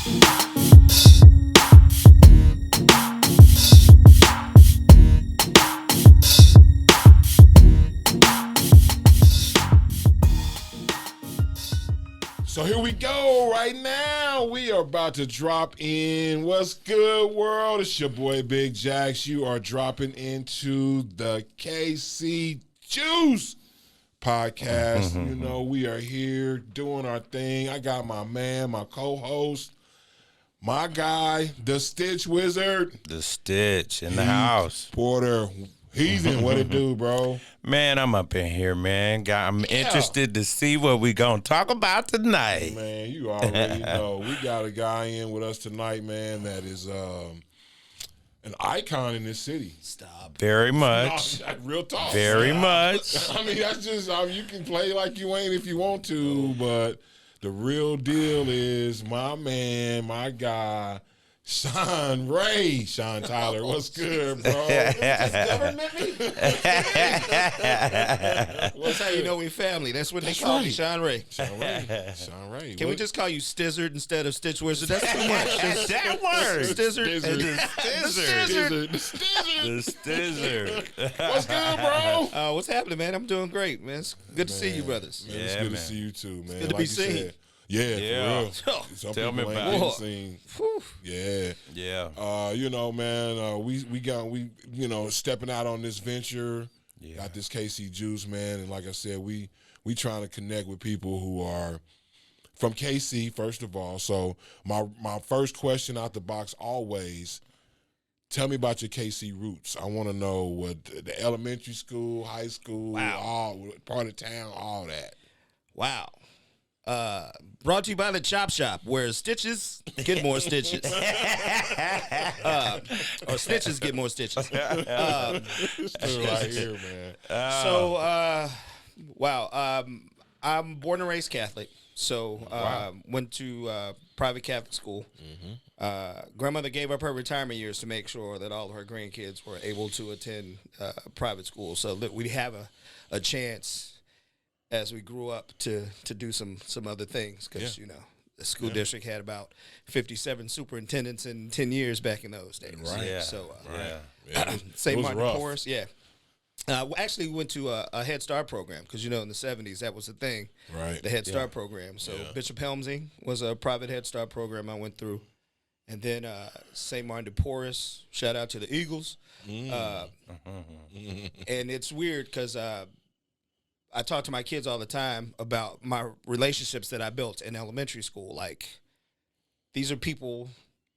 So here we go. Right now, we are about to drop in. What's good, world? It's your boy Big Jax. You are dropping into the KC Juice podcast. You know, we are here doing our thing. I got my man, my co-host, my guy, the Stitch Wizard. The Stitch in the house. Porter. Heathen, what it do, bro? Man, I'm up in here, man. I'm interested to see what we gonna talk about tonight. Man, you already know. We got a guy in with us tonight, man, that is an icon in this city. Stop. Very much. No, real talk. Very much. I mean, that's just, you can play like you ain't if you want to, but the real deal is my man, my guy, Sean Ray. Sean Tyler, what's good, bro? Never met me. That's how you know we family. That's what they call me, Sean Ray. Sean Ray. Sean Ray. Can we just call you Stizzard instead of Stitch Wizard? That's too much. That works. Stizzard. The Stizzard. What's good, bro? What's happening, man? I'm doing great, man. It's good to see you, brothers. Man, it's Yeah, good to man. see you too, man. good to like be you seen. said. Yeah, Yeah. for real. Some Tell me people about ain't it. seen. Whew. Yeah. Yeah. You know, man, we stepping out on this venture. Yeah. Got this KC Juice, man, and like I said, we trying to connect with people who are from KC, first of all. So my first question out the box always, tell me about your KC roots. I want to know what the elementary school, high school, all part of town, all that. Wow. Brought to you by the Chop Shop, where stitches get more stitches. Or stitches get more stitches. Right here, man. I'm born and raised Catholic. So went to private Catholic school. Grandmother gave up her retirement years to make sure that all of her grandkids were able to attend private school, so that we have a chance as we grew up to do some other things, because the school district had about 57 superintendents in 10 years back in those days. Right. Yeah. So Yeah. St. It was Martin rough. Porus, we actually went to a Head Start program, because in the 70s that was the thing, Right. the Head Start program. So Bishop Helmsy was a private Head Start program I went through, and then St. Martin de Porus. Shout out to the Eagles. And it's weird because I talk to my kids all the time about my relationships that I built in elementary school. Like, these are people,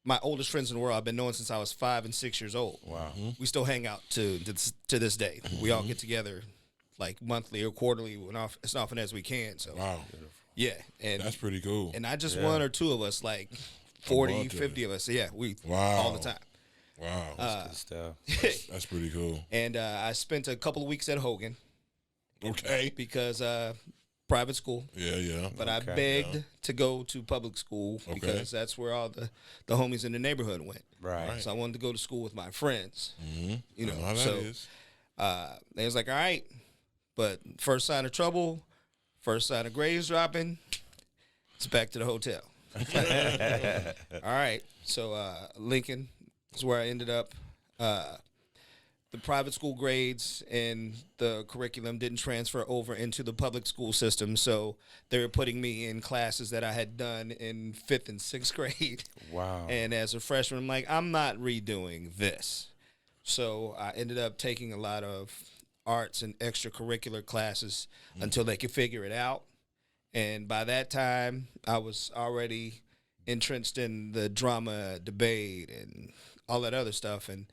my oldest friends in the world I've been knowing since I was 5 and 6 years old. Wow. We still hang out to this day. We all get together like monthly or quarterly, as often as we can. So Wow. yeah, and That's pretty cool. and not just one or two of us, like 40, 50 of us. So yeah, we all the time. Wow. Good stuff. That's pretty cool. And I spent a couple of weeks at Hogan Okay. because private school. Yeah. But I begged to go to public school because that's where all the homies in the neighborhood went. Right. So I wanted to go to school with my friends. You know, I know how that so is. they was like, all right, but first sign of trouble, first sign of grades dropping, it's back to the hotel. All right. So Lincoln is where I ended up. The private school grades and the curriculum didn't transfer over into the public school system, so they were putting me in classes that I had done in 5th and 6th grade. Wow. And as a freshman, I'm like, I'm not redoing this. So I ended up taking a lot of arts and extracurricular classes until they could figure it out. And by that time, I was already entrenched in the drama, debate, and all that other stuff. And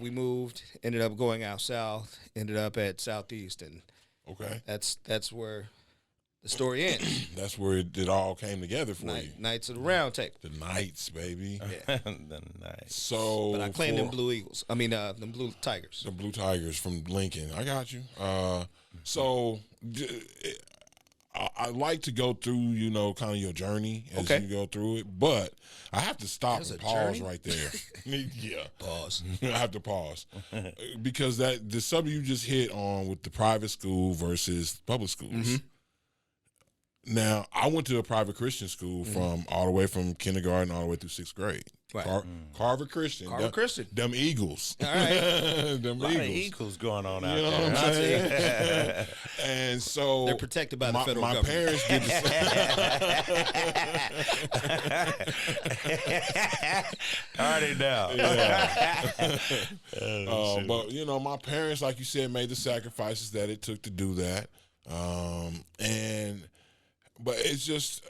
we moved, ended up going out south, ended up at Southeast, and Okay. that's where the story ends. That's where it all came together for you. Nights of the Round Table. The Knights, baby. The night. So, But I claimed them Blue Eagles. I mean, them Blue Tigers. the Blue Tigers from Lincoln. I got you. I like to go through, kind of your journey as you go through it, but I have to stop There's and a pause journey? right there. Yeah. Pause. I have to pause because the subject you just hit on with the private school versus public schools. Now, I went to a private Christian school from all the way from kindergarten all the way through 6th grade. Right. Carver Christian. Carver Christian. Them Eagles. All right. Them A lot of Eagles. Eagles going on out You know there. what I'm saying? And so They're protected by the federal my government. parents did the I already know. but my parents, like you said, made the sacrifices that it took to do that. But it's just,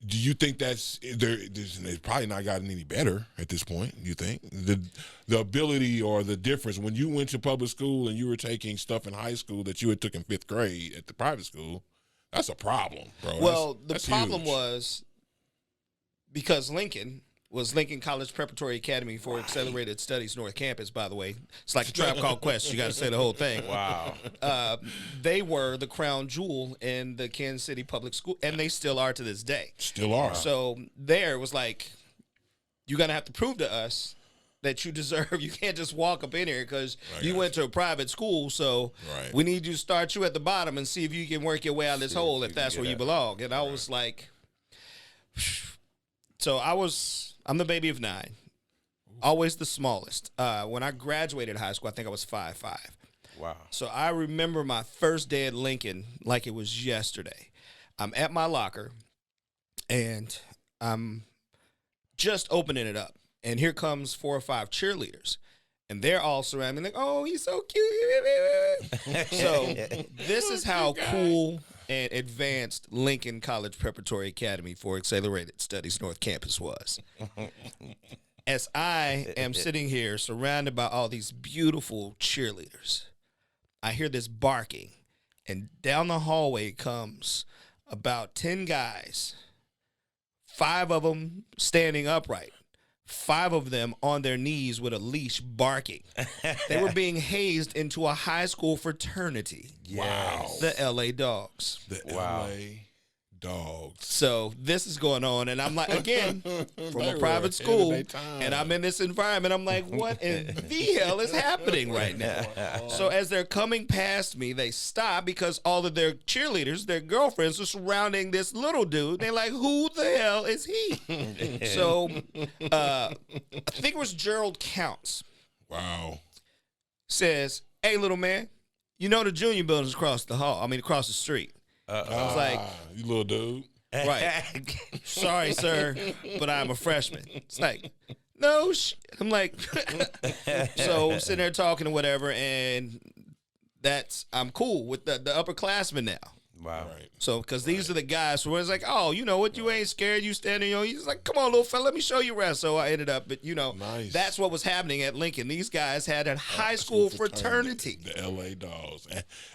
do you think it's probably not gotten any better at this point? You think the ability or the difference when you went to public school and you were taking stuff in high school that you had took in 5th grade at the private school? That's a problem, bro. Well, That's the problem huge. was because Lincoln was Lincoln College Preparatory Academy for Accelerated Studies North Campus, by the way. It's like a Tribe Called Quest. You got to say the whole thing. Wow. They were the crown jewel in the Kansas City public school, and they still are to this day. Still are. So there it was like, you're going to have to prove to us that you deserve. You can't just walk up in here because you went to a private school. So Right. we need you to start you at the bottom and see if you can work your way out of this hole if that's where you belong. And I was like, so I'm the baby of 9, always the smallest. When I graduated high school, I think I was 5'5". Wow. So I remember my first day at Lincoln like it was yesterday. I'm at my locker, and I'm just opening it up. And here comes 4 or 5 cheerleaders. And they're all surrounding me like, oh, he's so cute. So this is how cool and advanced Lincoln College Preparatory Academy for Accelerated Studies North Campus was. As I am sitting here surrounded by all these beautiful cheerleaders, I hear this barking, and down the hallway comes about 10 guys, 5 of them standing upright, 5 of them on their knees with a leash barking. They were being hazed into a high school fraternity. Wow. The LA Dogs. The Wow. LA Dogs. So this is going on, and I'm like, again, from They a were private ahead of school, their time. and I'm in this environment. I'm like, what in the hell is happening right now? So as they're coming past me, they stop because all of their cheerleaders, their girlfriends, are surrounding this little dude. They're like, who the hell is he? So I think it was Gerald Counts Wow. says, hey, little man, you know the junior building's across the street. I was like, You little dude. right. Sorry, sir, but I'm a freshman. It's like, no I'm like, so I'm sitting there talking or whatever, and I'm cool with the upperclassmen now. Wow. Right. So, because these are the guys who was like, oh, you know what, you ain't scared, you standing, he's like, come on, little fella, let me show you around. So I ended up, but Nice. that's what was happening at Lincoln. These guys had a high school fraternity. The LA Dogs.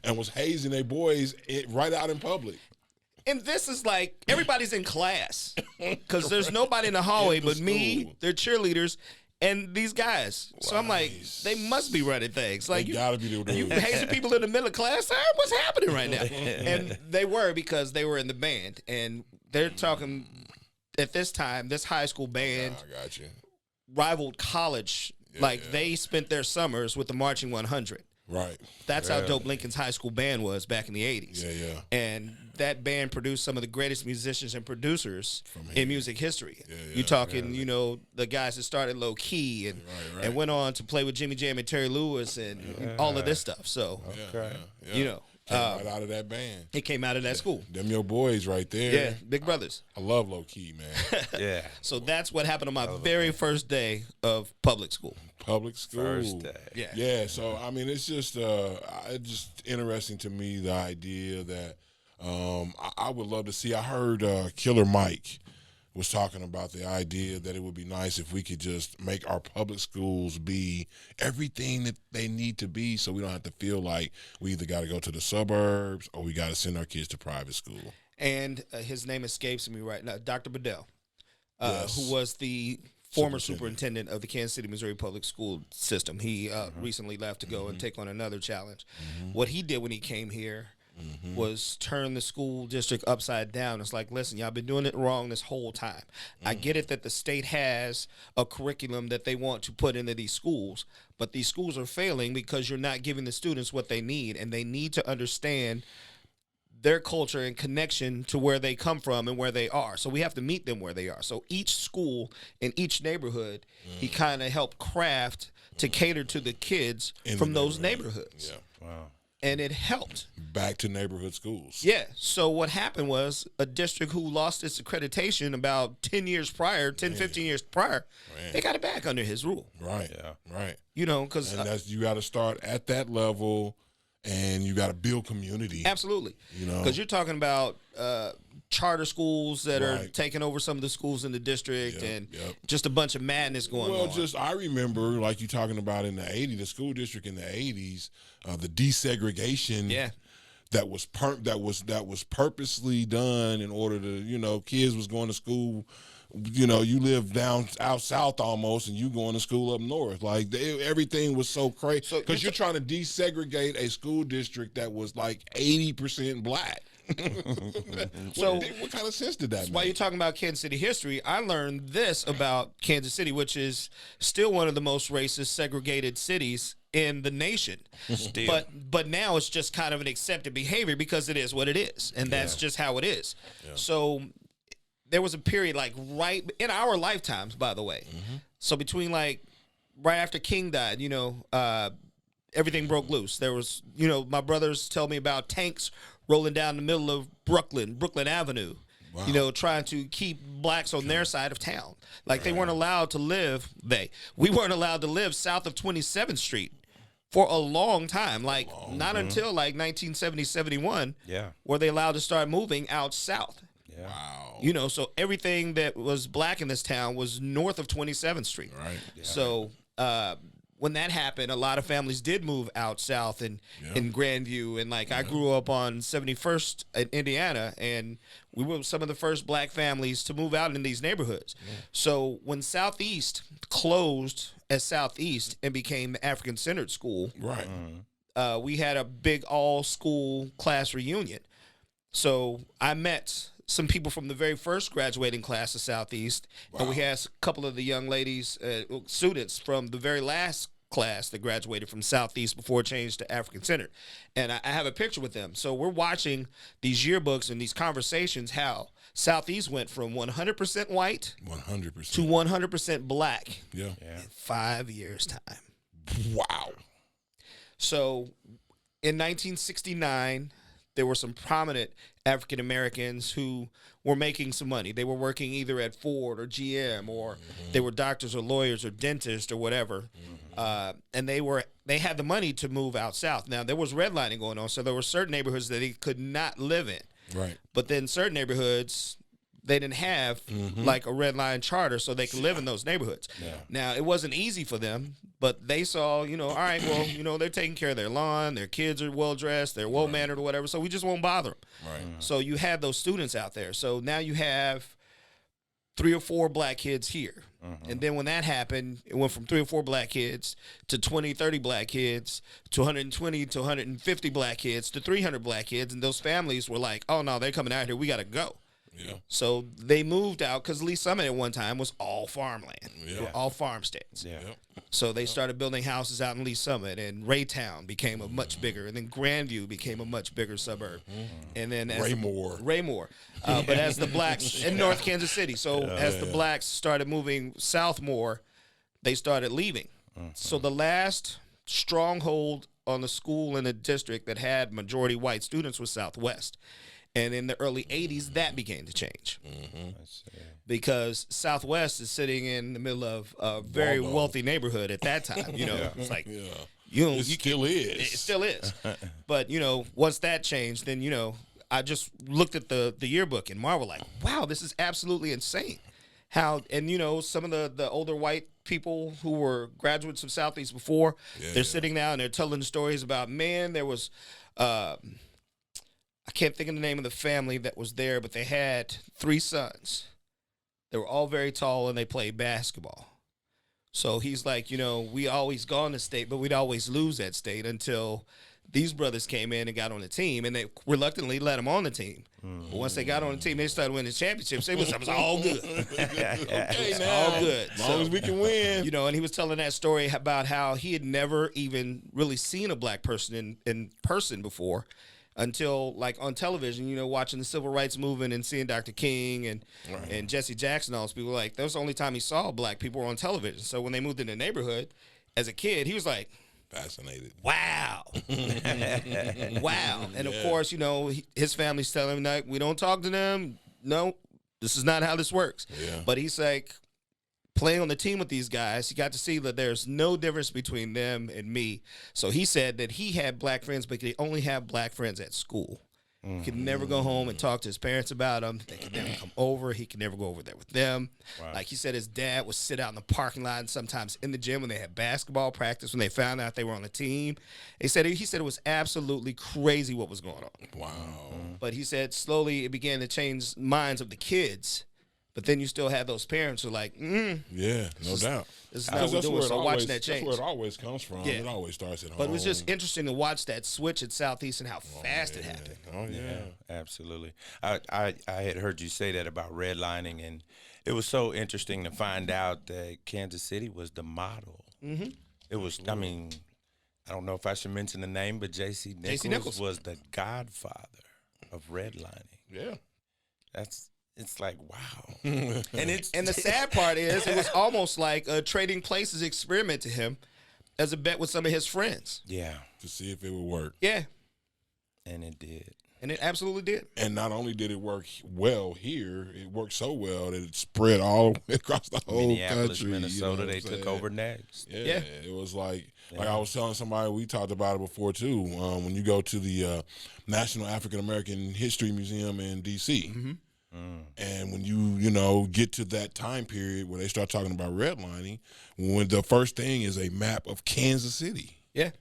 And was hazing their boys right out in public. And this is like, everybody's in class because there's nobody in the hallway In the but me, school. their cheerleaders, and these guys. So I'm like, they must be running things. Like, They gotta be the you dudes. hazing people in the middle of class? Sir, what's happening right now? And they were, because they were in the band. And they're talking, at this time, this high school band I got you. rivaled college. They spent their summers with the Marching 100. Right. That's how dope Lincoln's high school band was back in the 80s. Yeah. And that band produced some of the greatest musicians and producers in music history. Yeah, You talking, the guys that started Low Key and went on to play with Jimmy Jam and Terry Lewis and all of this stuff. So, Yeah. Came right out of that band. it came out of that school. Them your boys right there. Yeah, big brothers. I love Low Key, man. Yeah. So that's what happened on my very first day of public school. Public school. First day. Yeah. Yeah, so I mean, it's just interesting to me, the idea that I would love to see. I heard Killer Mike was talking about the idea that it would be nice if we could just make our public schools be everything that they need to be, so we don't have to feel like we either got to go to the suburbs or we got to send our kids to private school. And his name escapes me right now, Dr. Bedell, Yes. who was the former superintendent of the Kansas City, Missouri public school system. He recently left to go and take on another challenge. What he did when he came here was turn the school district upside down. It's like, listen, y'all been doing it wrong this whole time. I get it that the state has a curriculum that they want to put into these schools, but these schools are failing because you're not giving the students what they need, and they need to understand their culture and connection to where they come from and where they are. So we have to meet them where they are. So each school in each neighborhood, he kind of helped craft to cater to the kids from those neighborhoods. Yeah. Wow. And it helped. Back to neighborhood schools. Yeah. So what happened was a district who lost its accreditation about 10 years prior, 10, 15 years prior, they got it back under his rule. Right. Yeah. Right. You know, because And that's, you got to start at that level, and you got to build community. absolutely. You know? Because you're talking about charter schools that are Right. taking over some of the schools in the district, Yep, and yep. just a bunch of madness going Well, on. just I remember, like you talking about in the '80s, the school district in the '80s, the desegregation. Yeah. That was purposely done in order to, kids was going to school. You live down out south almost, and you going to school up north. Like everything was so crazy because you're trying to desegregate a school district that was like 80% black. So- what kind of sense did that While make? you're talking about Kansas City history, I learned this about Kansas City, which is still one of the most racist, segregated cities in the nation. Still. But now it's just kind of an accepted behavior because it is what it is, and that's just how it is. So there was a period like right in our lifetimes, by the way. So between like right after King died, everything broke loose. There was, my brothers tell me about tanks rolling down the middle of Brooklyn Avenue. Wow. Trying to keep blacks on their side of town. Like they weren't allowed to live, we weren't allowed to live south of 27th Street for a long time. Like not until like 1970, 71 Yeah. were they allowed to start moving out south. Yeah. Wow. So everything that was black in this town was north of 27th Street. Right. So when that happened, a lot of families did move out south in Grandview. And like I grew up on 71st in Indiana, and we were some of the first black families to move out in these neighborhoods. So when Southeast closed as Southeast and became the African-centered school, Right. we had a big all-school class reunion. So I met some people from the very first graduating class of Southeast, and we had a couple of the young ladies, students from the very last class that graduated from Southeast before it changed to African Centered. And I have a picture with them. So we're watching these yearbooks and these conversations, how Southeast went from 100% white 100%. to 100% black Yeah. in 5 years' time. Wow. So in 1969, there were some prominent African Americans who were making some money. They were working either at Ford or GM, or they were doctors or lawyers or dentists or whatever. And they had the money to move out south. Now, there was redlining going on, so there were certain neighborhoods that they could not live in. Right. But then certain neighborhoods, they didn't have like a red line charter, so they could live in those neighborhoods. Now, it wasn't easy for them, but they saw, all right, well, they're taking care of their lawn, their kids are well dressed, they're well mannered or whatever, so we just won't bother them. Right. So you had those students out there. So now you have 3 or 4 black kids here. And then when that happened, it went from 3 or 4 black kids to 20, 30 black kids to 120 to 150 black kids to 300 black kids. And those families were like, oh, no, they're coming out here. We got to go. Yeah. So they moved out because Lee Summit at one time was all farmland, Yeah. all farmsteads. Yeah. Yep. So they started building houses out in Lee Summit, and Raytown became a much bigger, and then Grandview became a much bigger suburb. And then as Raymore. But as the blacks in North Kansas City, so as the blacks started moving south more, they started leaving. So the last stronghold on the school in the district that had majority white students was Southwest. And in the early 80s, that began to change. Because Southwest is sitting in the middle of a very Waldo. wealthy neighborhood at that time. It's like, Yeah. you Still is. it still is. But, once that changed, then, I just looked at the yearbook and marveled like, wow, this is absolutely insane. How, and, some of the older white people who were graduates of Southeast before, they're sitting now and they're telling stories about, man, there was, I can't think of the name of the family that was there, but they had 3 sons. They were all very tall and they played basketball. So he's like, we always gone to state, but we'd always lose that state until these brothers came in and got on the team, and they reluctantly let them on the team. But once they got on the team, they started winning championships. It was all good. Okay, now. All good. As long as we can win. And he was telling that story about how he had never even really seen a black person in person before. until like on television, you know, watching the civil rights movement and seeing Dr. King and Jesse Jackson, all those people, like that was the only time he saw black people on television. So when they moved in the neighborhood as a kid, he was like, fascinated. wow. Wow. And of course, you know, his family's telling him, like, we don't talk to them. No, this is not how this works. Yeah. But he's like, playing on the team with these guys, he got to see that there's no difference between them and me. So he said that he had black friends, but he only have black friends at school. He could never go home and talk to his parents about them. They could never come over. He could never go over there with them. Wow. Like he said, his dad would sit out in the parking lot and sometimes in the gym when they had basketball practice, when they found out they were on the team. He said it was absolutely crazy what was going on. Wow. But he said slowly it began to change minds of the kids. But then you still have those parents who are like, Yeah, no doubt. this is how we're doing. So watching that change. That's where it always comes from. Yeah. It always starts at home. But it was just interesting to watch that switch at Southeast and how fast it happened. Oh, yeah. Yeah, absolutely. I had heard you say that about redlining, and it was so interesting to find out that Kansas City was the model. Mm-hmm. It was, I mean, I don't know if I should mention the name, but J.C. Nichols was the godfather of redlining. Yeah. It's like, wow. And The sad part is it was almost like a trading places experiment to him as a bet with some of his friends. yeah, To see if it would work. Yeah, and it did. and it absolutely did. And not only did it work well here, it worked so well that it spread all the way across the whole Minneapolis, country. Minnesota, you know they what I'm took saying? over next. Yeah, it was like I was telling somebody, we talked about it before too. When you go to the National African American History Museum in D.C., and when you get to that time period where they start talking about redlining, when the first thing is a map of Kansas City. Yeah,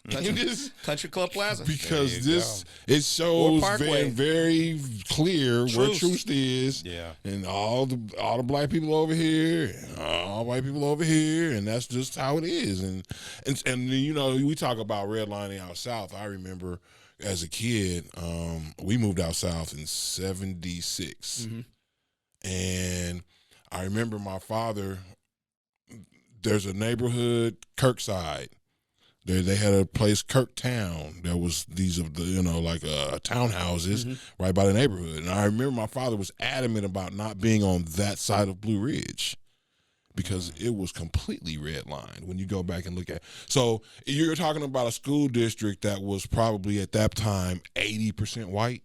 Just- Country Club Plaza. because you it shows Parkway. very clear where Troost. Troost is, Yeah. and all the black people over here, and all white people over here, and that's just how it is. And we talk about redlining out south. I remember as a kid, we moved out south in '76, and I remember my father. There's a neighborhood, Kirkside. They had a place, Kirktown. There was these of the townhouses right by the neighborhood, and I remember my father was adamant about not being on that side of Blue Ridge because it was completely redlined when you go back and look at. So you're talking about a school district that was probably at that time 80% white.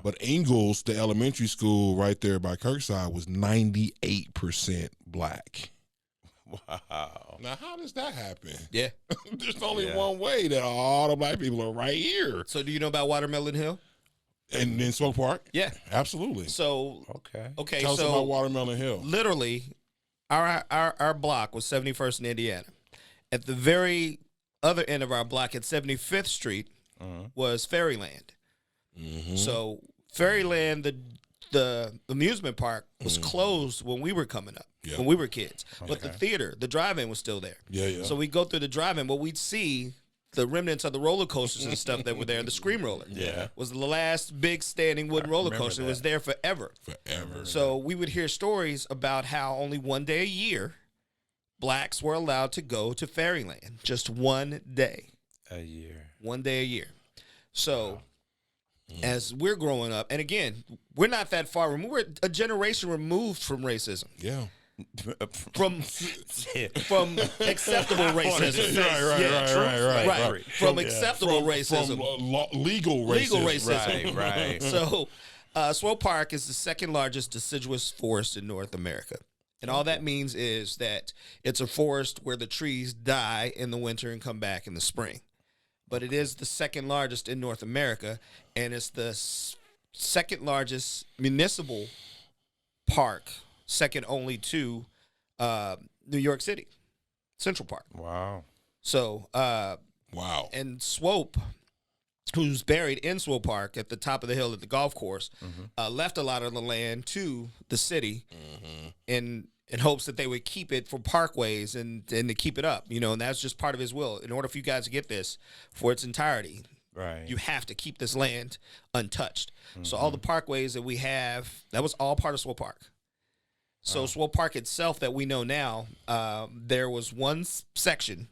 But Ingalls, the elementary school right there by Kirkside, was 98% black. Wow. Now, how does that happen? Yeah. There's only Yeah. one way that all the black people are right here. So do you know about Watermelon Hill? And in Smoke Park? Yeah. Absolutely. So Okay. Tell us so about Watermelon Hill. literally, our block was 71st and Indiana. At the very other end of our block, at 75th Street, was Fairyland. So Fairyland, the amusement park, was closed when we were coming up, Yeah. when we were kids. But the theater, the drive-in was still there. Yeah. So we'd go through the drive-in, but we'd see the remnants of the roller coasters and stuff that were there. The Scream Roller was the last big standing wooden roller remember coaster. It was there forever. Forever. So we would hear stories about how only one day a year blacks were allowed to go to Fairyland. Just one day. A year. One day a year. So as we're growing up, and again, we're not that far removed. We're a generation removed from racism. Yeah. From acceptable racism. Right. From acceptable racism. From legal racism. Legal racism. Right. So, Swope Park is the second largest deciduous forest in North America. And all that means is that it's a forest where the trees die in the winter and come back in the spring. But it is the second largest in North America, and it's the second largest municipal park, second only to New York City, Central Park. Wow. So, Wow. and Swope, who's buried in Swope Park at the top of the hill at the golf course, left a lot of the land to the city in hopes that they would keep it for parkways and to keep it up, and that's just part of his will. In order for you guys to get this for its entirety, Right. you have to keep this land untouched. So all the parkways that we have, that was all part of Swope Park. So Swope Park itself that we know now, there was one section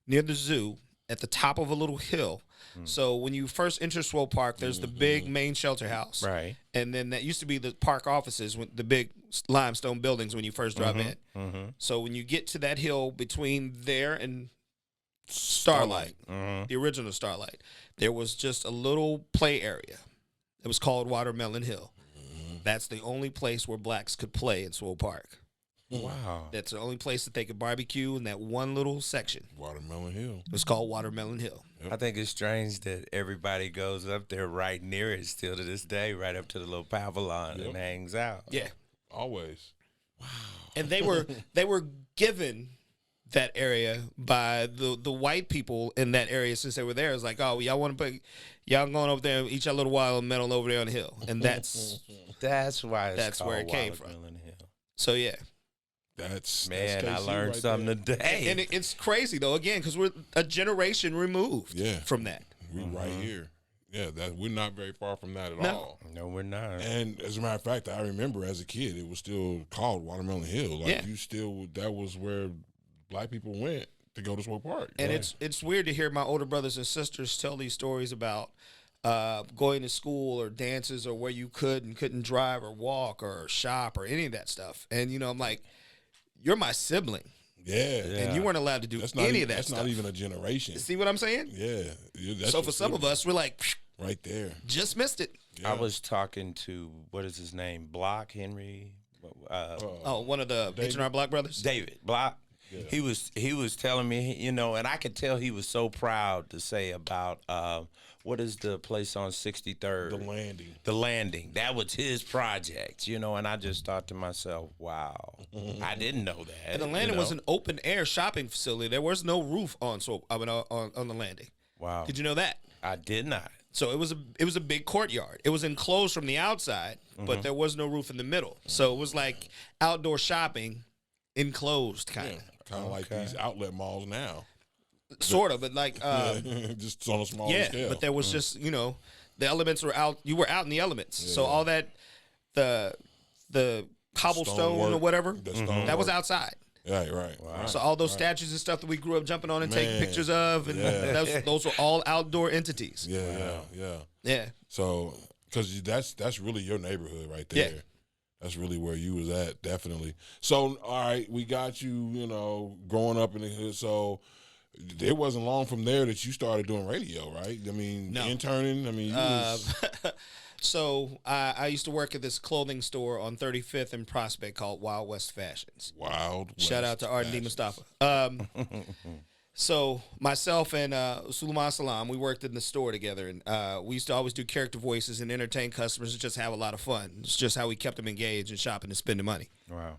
near the zoo at the top of a little hill. So when you first enter Swope Park, there's the big main shelter house. Right. And then that used to be the park offices, the big limestone buildings when you first drive in. So when you get to that hill between there and Starlight, the original Starlight, there was just a little play area. It was called Watermelon Hill. That's the only place where blacks could play in Swope Park. Wow. That's the only place that they could barbecue in that one little section. Watermelon Hill. It was called Watermelon Hill. I think it's strange that everybody goes up there right near it still to this day, right up to the little pavilion and hangs out. Yeah. Always. And they were given that area by the white people in that area since they were there. It's like, oh, y'all want to put, y'all going over there and eat your little watermelon over there on the hill. And that's why that's called where it came from. Watermelon Hill. So, yeah. That's Man, I KC learned right something there. today. And it's crazy, though, again, because we're a generation removed Yeah. from that. We right here. Yeah, that we're not very far from that at No. all. No, we're not. And as a matter of fact, I remember as a kid, it was still called Watermelon Hill. Like Yeah. that was where black people went to go to Swope Park. And it's weird to hear my older brothers and sisters tell these stories about going to school or dances or where you could and couldn't drive or walk or shop or any of that stuff. And, you know, I'm like, you're my sibling. Yeah. And you weren't allowed to do That's not any even, of that that's stuff. not even a generation. See what I'm saying? Yeah. That's So your for some of sibling. us, we're like, right there. just missed it. Yeah. I was talking to, what is his name? Block Henry? Oh, one of the H&R Block brothers? David Block. He was telling me, you know, and I could tell he was so proud to say about what is the place on 63rd? The Landing. The Landing. That was his project, you know, and I just thought to myself, wow, I didn't know that. And the you Landing was know? an open air shopping facility. There was no roof on the Landing. Wow. Did you know that? I did not. So it was a big courtyard. It was enclosed from the outside, but there was no roof in the middle. So it was like outdoor shopping, enclosed kind of. Kind of like these outlet malls now. Sort of, but like Just on a smaller yeah, scale. but there was just, you know, the elements were out. You were out in the elements. So all that the cobblestone Stonework, or whatever, the stonework. that was outside. Right. So all those statues and stuff that we grew up jumping on and taking Man. pictures of, and those were all outdoor entities. Yeah. So, because that's really your neighborhood right there. Yeah. That's really where you was at, definitely. So, all right, we got you, you know, growing up in the hood. So, it wasn't long from there that you started doing radio, right? I mean, No. interning. I mean, you was, So I used to work at this clothing store on 35th and Prospect called Wild West Fashions. Wild West Shout out to Arden D. Fashions. Mustafa. So myself and Suleiman Salam, we worked in the store together, and we used to always do character voices and entertain customers and just have a lot of fun. It's just how we kept them engaged and shopping and spending money. Wow.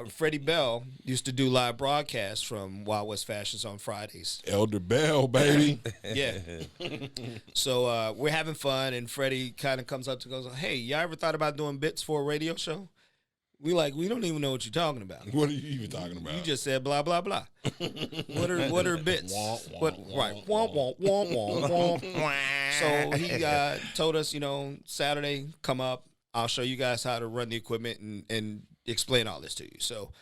Freddie Bell used to do live broadcasts from Wild West Fashions on Fridays. Elder Bell, baby. Yeah. So we're having fun, and Freddie kind of comes up to goes, "Hey, y'all ever thought about doing bits for a radio show?" We don't even know what you're talking about. What are you even talking about? You just said blah blah blah. What are bits? Right. Womp womp womp womp womp. So he told us, you know, Saturday, come up. I'll show you guys how to run the equipment and explain all this to you. So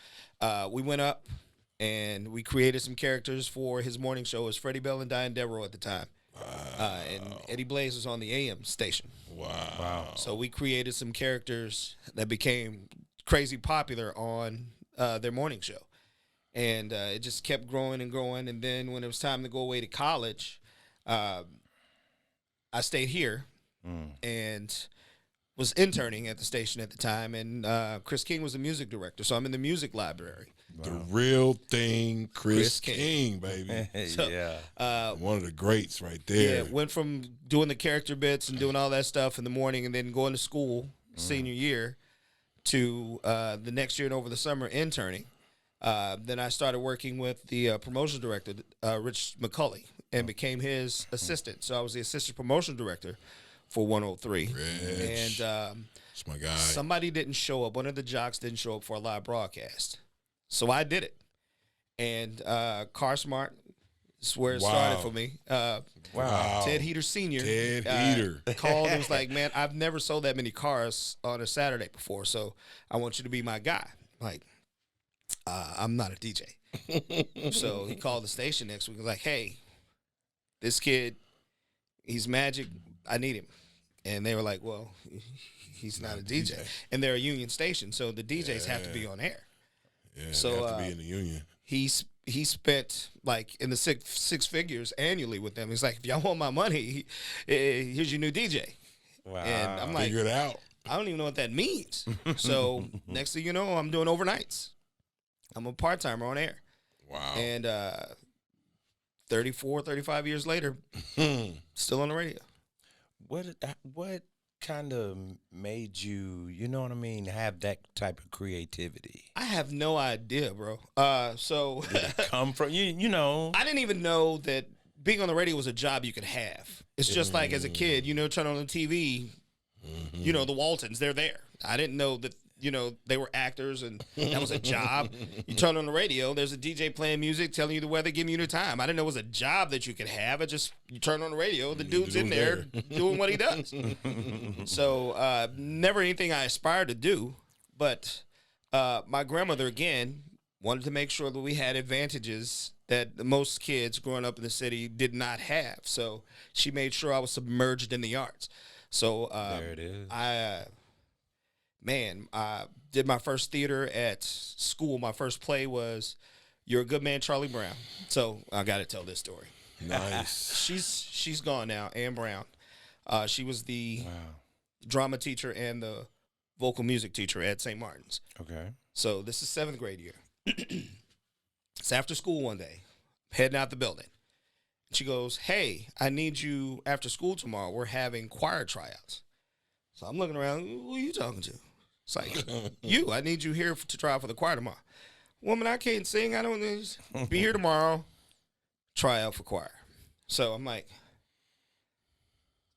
we went up and we created some characters for his morning show. It was Freddie Bell and Diane Devereaux at the time. And Eddie Blaze was on the AM station. Wow. So we created some characters that became crazy popular on their morning show. And it just kept growing and growing. And then when it was time to go away to college, I stayed here and was interning at the station at the time. And Chris King was the music director. So I'm in the music library. The real thing, Chris Chris King, baby. So, Yeah. One of the greats right Yeah, there. went from doing the character bits and doing all that stuff in the morning and then going to school senior year to the next year and over the summer interning. Then I started working with the promotion director, Rich McCulley, and became his assistant. So I was the assistant promotion director for 103. Rich. And That's my guy. somebody didn't show up. One of the jocks didn't show up for a live broadcast. So I did it. And Car Smart is where it started for me. Wow. Ted Heater Sr. Ted Heater. called and was like, "Man, I've never sold that many cars on a Saturday before, so I want you to be my guy." Like, I'm not a DJ. So he called the station next week. He was like, "Hey, this kid, he's magic. I need him. And they were like, well, he's not a DJ. And they're a union station, so the DJs have to be on air. Yeah, So, they have to be in the union. He spent like in the six figures annually with them. He's like, if y'all want my money, here's your new DJ. Wow. And I'm like, Figure it out. I don't even know what that means. So next thing you know, I'm doing overnights. I'm a part-timer on air. Wow. And 34, 35 years later, still on the radio. What kind of made you, you know what I mean, have that type of creativity? I have no idea, bro. So Did it come from you know? I didn't even know that being on the radio was a job you could have. It's just like as a kid, turn on the TV, the Waltons, they're there. I didn't know that, they were actors and that was a job. You turn on the radio, there's a DJ playing music, telling you the weather, giving you the time. I didn't know it was a job that you could have. You turn on the radio, the dude's in there doing what he does. So never anything I aspired to do. But my grandmother, again, wanted to make sure that we had advantages that most kids growing up in the city did not have. So she made sure I was submerged in the arts. So There it is. I did my first theater at school. My first play was You're a Good Man, Charlie Brown. So I got to tell this story. Nice. She's gone now, Ann Brown. She was the drama teacher and the vocal music teacher at St. Martin's. Okay. So this is 7th grade year. It's after school one day, heading out the building. She goes, hey, I need you after school tomorrow. We're having choir tryouts. So I'm looking around. Who are you talking to? It's like, you. I need you here to try out for the choir tomorrow. Woman, I can't sing. I don't be here tomorrow. Try out for choir. So I'm like,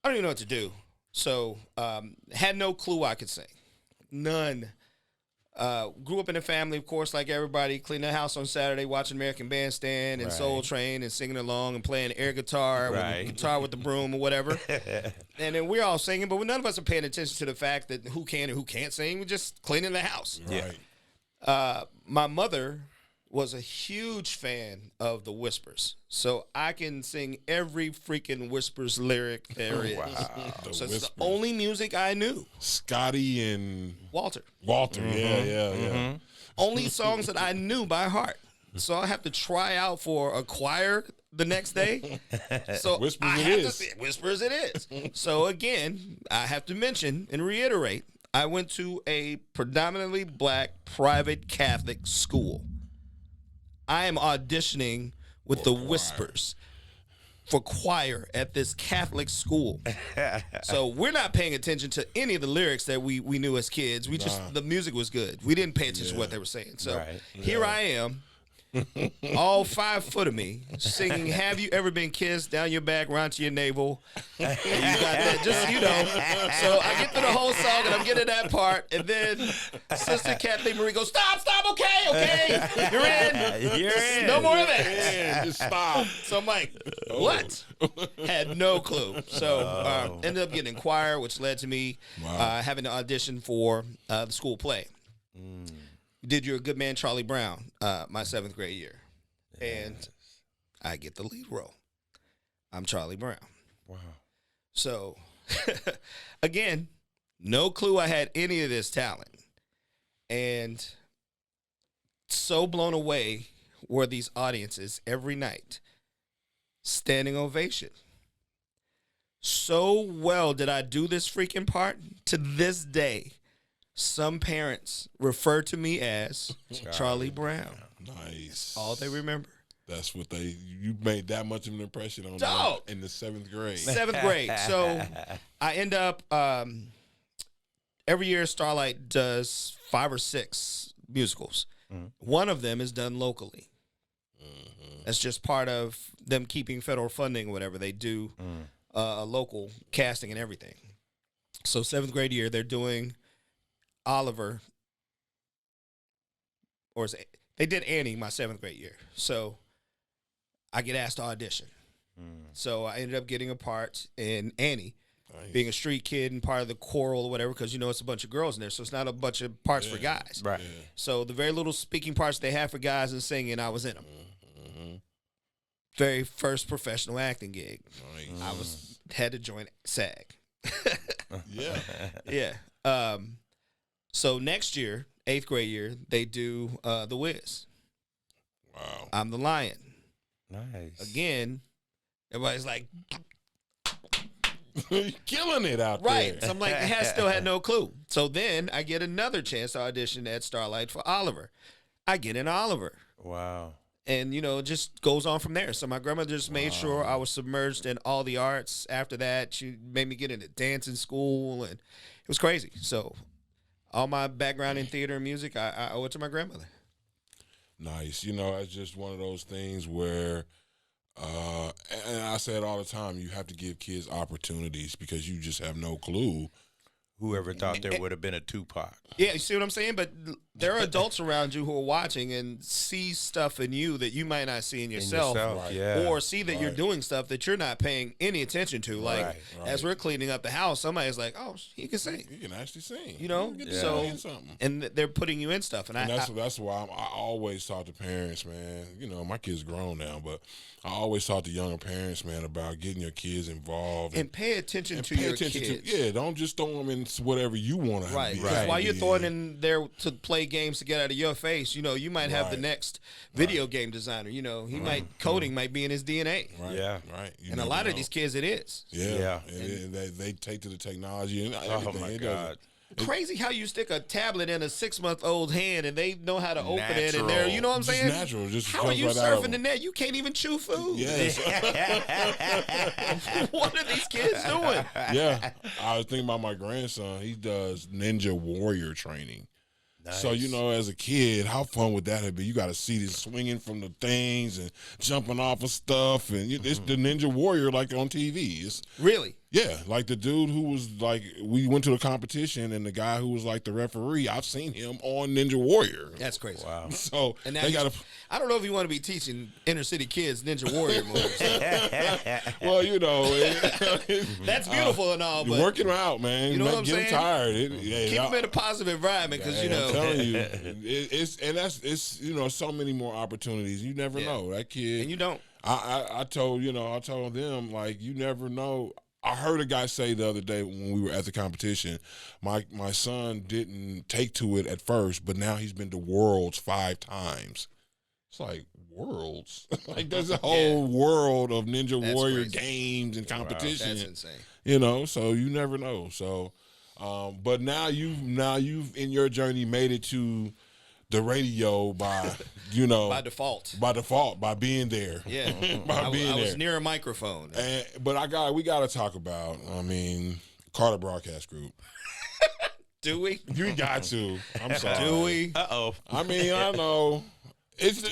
I don't even know what to do. So had no clue I could sing. None. Grew up in a family, of course, like everybody, cleaning the house on Saturday, watching American Bandstand and Soul Train and singing along and playing air guitar, guitar with the broom or whatever. And then we're all singing, but none of us are paying attention to the fact that who can and who can't sing. We're just cleaning the house. Right. My mother was a huge fan of the Whispers. So I can sing every freaking Whispers lyric there is. So it's the only music I knew. Scotty and Walter. Yeah. Only songs that I knew by heart. So I have to try out for a choir the next day. So Whispers it is. So again, I have to mention and reiterate, I went to a predominantly black private Catholic school. I am auditioning with the Whispers for choir at this Catholic school. So we're not paying attention to any of the lyrics that we knew as kids. The music was good. We didn't pay attention to what they were saying. So here I am, all 5 foot of me, singing "Have You Ever Been Kissed" down your back, round to your navel. You got that, So I get through the whole song and I'm getting that part, and then Sister Kathleen Marie goes, "Stop, okay, you're in. No more of that. Yeah, just stop. So I'm like, what? Had no clue. So ended up getting in choir, which led to me having to audition for the school play. Did You're a Good Man, Charlie Brown, my 7th grade year. And I get the lead role. I'm Charlie Brown. Wow. So, again, no clue I had any of this talent. And so blown away were these audiences every night. Standing ovation. So well did I do this freaking part, to this day, some parents refer to me as Charlie Brown. Nice. All they remember. That's what you made that much of an impression on them in the 7th grade. 7th grade. So I end up, every year Starlight does 5 or 6 musicals. One of them is done locally. That's just part of them keeping federal funding or whatever. They do a local casting and everything. So 7th grade year, they're doing Oliver, they did Annie my 7th grade year. So I get asked to audition. So I ended up getting a part in Annie, being a street kid and part of the choral or whatever, because it's a bunch of girls in there, so it's not a bunch of parts for guys. Right. So the very little speaking parts they have for guys and singing, I was in them. very first professional acting gig. Nice. I had to join SAG. Yeah. Yeah. So next year, 8th grade year, they do The Wiz. Wow. I'm the lion. Nice. Again, everybody's like, You're killing it out right. there. So I'm like, still had no clue. So then I get another chance to audition at Starlight for Oliver. I get in Oliver. Wow. And, it just goes on from there. So my grandmother just made sure I was submerged in all the arts. After that, she made me get into dancing school, and it was crazy. So all my background in theater and music, I owe it to my grandmother. Nice. It's just one of those things where, and I say it all the time, you have to give kids opportunities because you just have no clue. Whoever thought there would have been a Tupac. Yeah, you see what I'm saying? But there are adults around you who are watching and see stuff in you that you might not see in yourself. Right. Yeah. Or see that you're Right. doing stuff that you're not paying any attention to. Like, Right. as we're cleaning up the house, somebody's like, oh, he can sing. You can actually sing. You know? Get to So, sing something. and they're putting you in stuff. And And that's why I always talk to parents, man. My kids grown now, but I always talk to younger parents, man, about getting your kids involved and pay attention to pay your attention kids. to. Yeah, don't just throw them in whatever you want to Right. be. Because Right. while you're throwing in there to play games to get out of your face, you might have the Right. next video game designer. He might, coding might be in his DNA. Right. Yeah. Right. You And a never lot of know. these kids, it is. Yeah. Yeah. And they take to the technology and Oh everything. my It God. Crazy how you stick a tablet in a 6-month-old hand and they know how to open it, and Natural. you know what I'm Just saying? natural. Just How are comes you right out of surfing the them. net? You can't even chew food. Yes. What are these kids doing? Yeah. I was thinking about my grandson. He does Ninja Warrior training. So, Nice. as a kid, how fun would that have been? You got to see this swinging from the things and jumping off of stuff. And it's the Ninja Warrior like on TV. It's, Really? yeah, like the dude who was like, we went to the competition and the guy who was like the referee, I've seen him on Ninja Warrior. That's crazy. Wow. So And now they got I don't know if you want to be teaching inner city kids Ninja Warrior moves. to, well, That's beautiful and all, you're but working them out, man. You know what I'm Get them saying? tired. keep them in a positive environment because, I'm telling you, it's so many more opportunities. You never Yeah. know that kid. and you don't. I told them, like, you never know. I heard a guy say the other day when we were at the competition, my son didn't take to it at first, but now he's been to Worlds 5 times. It's like, Worlds? Like, there's a whole world of Ninja That's Warrior crazy. games and competition. That's insane. So you never know. So, but now you've in your journey made it to the radio by, By default. by being there. Yeah. By being I was there. near a microphone. But we got to talk about, Carter Broadcast Group. Do we? You got to. I'm sorry. Do we? Uh-oh. I know.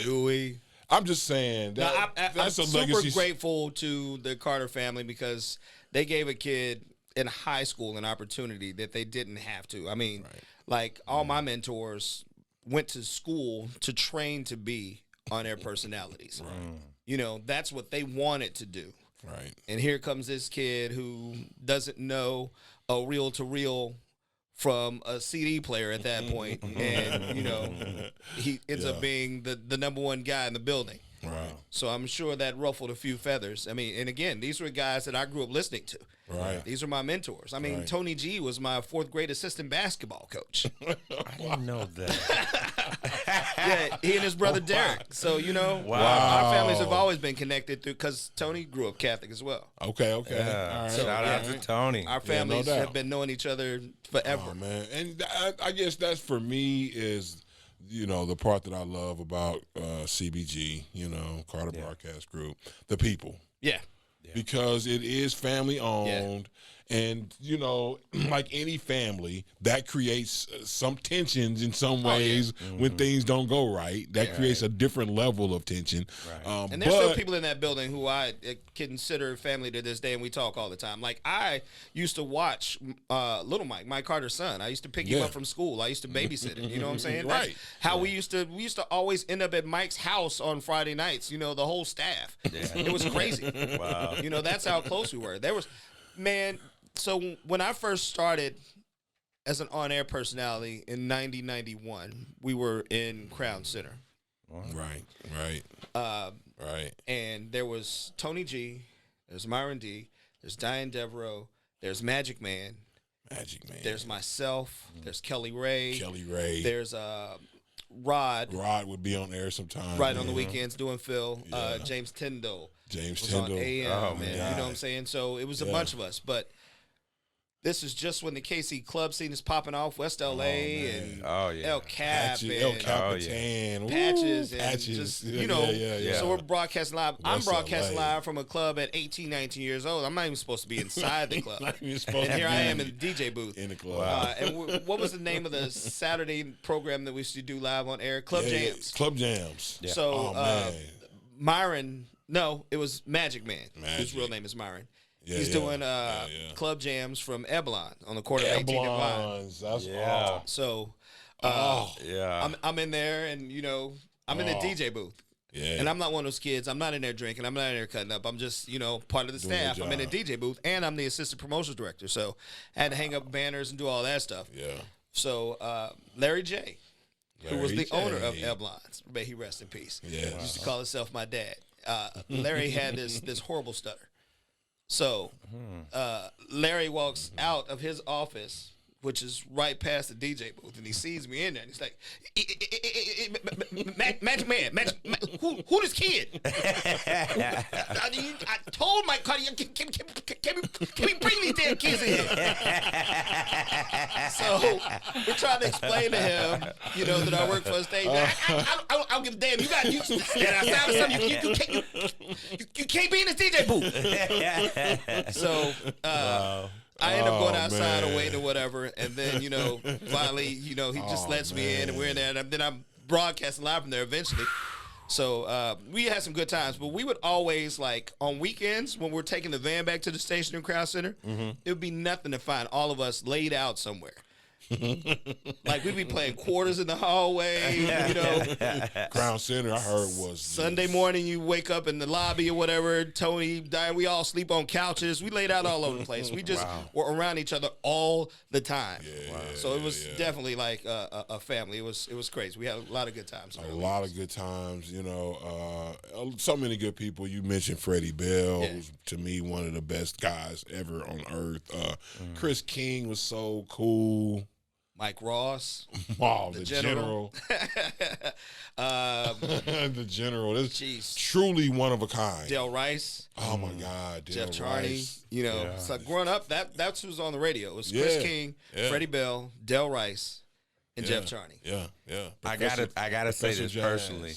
Do we? I'm just saying No, that I'm that's a super legacy. grateful to the Carter family because they gave a kid in high school an opportunity that they didn't have to. I mean, like all my mentors went to school to train to be on-air personalities. That's what they wanted to do. Right. And here comes this kid who doesn't know a reel-to-reel from a CD player at that point, and he ends up being the number one guy in the building. Right. So I'm sure that ruffled a few feathers. I mean, and again, these were guys that I grew up listening to. Right. These are my mentors. I mean, Right. Tony G was my 4th grade assistant basketball coach. I didn't know that. Yeah, he and his brother Derek. So our families have always been connected through because Tony grew up Catholic as well. Okay. Yeah. All right. Shout out to Tony. Our no families doubt. have been knowing each other forever. Oh, man. And I guess that's for me is, the part that I love about CBG, Carter Broadcast Group, the people. Yeah. Because it is family owned. And, like any family, that creates some tensions in some ways when things don't go right. That creates a different level of tension. Right. And there's still people in that building who I consider family to this day, and we talk all the time. Like, I used to watch Little Mike Carter's son. I used to pick him Yeah. up from school. I used to babysit him. You know what I'm saying? Right. That's how we used to always end up at Mike's house on Friday nights, the whole staff. It was crazy. Wow. That's how close we were. So when I first started as an on-air personality in 1991, we were in Crown Center. Right. Right. And there was Tony G, there's Myron D, there's Diane Devereaux, there's Magic Man, there's myself, there's Kelly Ray, there's Rod. Rod would be on air sometimes. Right, on the weekends doing Phil. James Tyndall. Was on AM, Oh, and man. you know what I'm saying? So it was a bunch of us. But this is just when the KC club scene is popping off, West LA and El Cap and El Capitan. Patches Ooh, and just, you know. Yeah. So we're broadcasting live. I'm West broadcasting LA. live from a club at 18, 19 years old. I'm not even supposed to be inside the club. Not even supposed And to here be I am in the DJ booth. in the club. What was the name of the Saturday program that we used to do live on air? Club Jams. Club Jams. Yeah. So Oh, man. Myron, no, it was Magic Man, whose Magic. real name is Myron. Yeah, He's yeah. doing Yeah. Club Jams from Eblon on the corner of 18 and Vine. Eblons. That's Yeah. So Yeah. I'm in there, and you know, I'm in the DJ booth. Yeah. And I'm not one of those kids. I'm not in there drinking. I'm not in there cutting up. I'm just, you know, part of the Doing your staff. I'm in the job. DJ booth, and I'm the assistant promotions director. So I had to hang up banners and do all that stuff. Yeah. So Larry J., who was Larry the owner of J. Eblon's, may he rest in peace. Yeah. Used to call himself my dad. Larry had this horrible stutter. So Larry walks out of his office, which is right past the DJ booth, and he sees me in there, and he's like, Magic Man, who this kid? I told Mike Carter, can we bring these damn kids in here? So we're trying to explain to him, you know, that I work for a station. I don't give a damn. You got you stand outside or something. You can't be in this DJ booth. So I end up going outside or waiting or whatever, and then, you know, finally, you know, he just lets me in, and we're in there, and then I'm broadcasting live from there eventually. So we had some good times, but we would always, like, on weekends when we're taking the van back to the station and Crowd Center, it would be nothing to find all of us laid out somewhere. Like, we'd be playing quarters in the hallway, you know. Crown Center, I heard, was Sunday morning, you wake up in the lobby or whatever. Tony, Diane, we all sleep on couches. We laid out all over the place. We just were around each other all the time. So it was definitely like a family. It was crazy. We had a lot of good times. A lot of good times, you know. So many good people. You mentioned Freddie Bell, who's to me one of the best guys ever on earth. Chris King was so cool. Mike Ross. Wow, The the General. the General. This Jeez. truly one of a kind. Del Rice. Oh my God, Jeff Del Charney. Rice. You know, so growing up, that's who was on the radio. It was Chris King, Freddie Bell, Del Rice, and Jeff Charney. Yeah. I gotta say Professor this Jazz. personally.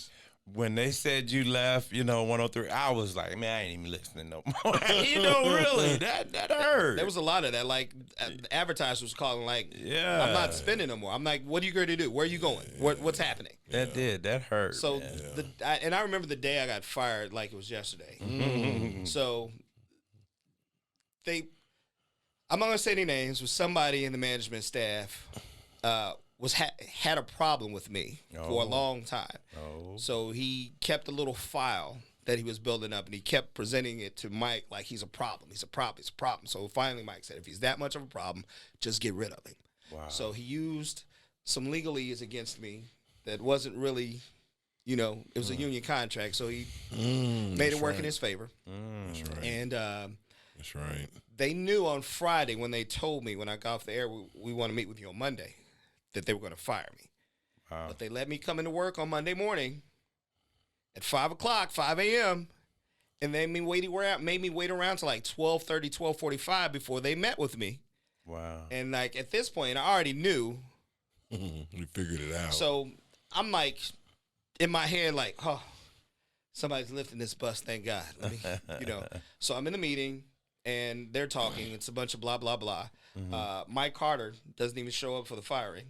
When they said you left, you know, 103, I was like, man, I ain't even listening no more. You know, really, that hurt. There was a lot of that. Like, the advertisers was calling, like, Yeah. I'm not spending no more. I'm like, what are you going to do? Where are you going? What's happening? That hurt. So, man. and I remember the day I got fired like it was yesterday. So, I'm not going to say any names, was somebody in the management staff had a problem with me for a long time. So he kept a little file that he was building up, and he kept presenting it to Mike like he's a problem. He's a problem. So finally Mike said, if he's that much of a problem, just get rid of him. Wow. So he used some legalese against me that wasn't really, you know, it was a union contract. So he made it work in his favor. That's right. And That's right. they knew on Friday when they told me when I got off the air, we want to meet with you on Monday, that they were going to fire me. Wow. But they let me come into work on Monday morning at 5 o'clock, 5 a.m., and they made me wait around till like 12:30, 12:45 before they met with me. Wow. And like at this point, I already knew. We figured it out. So I'm like, in my head, like, oh, somebody's lifting this bus, thank God. Let me, you know. So I'm in the meeting, and they're talking. It's a bunch of blah, blah, blah. Mike Carter doesn't even show up for the firing.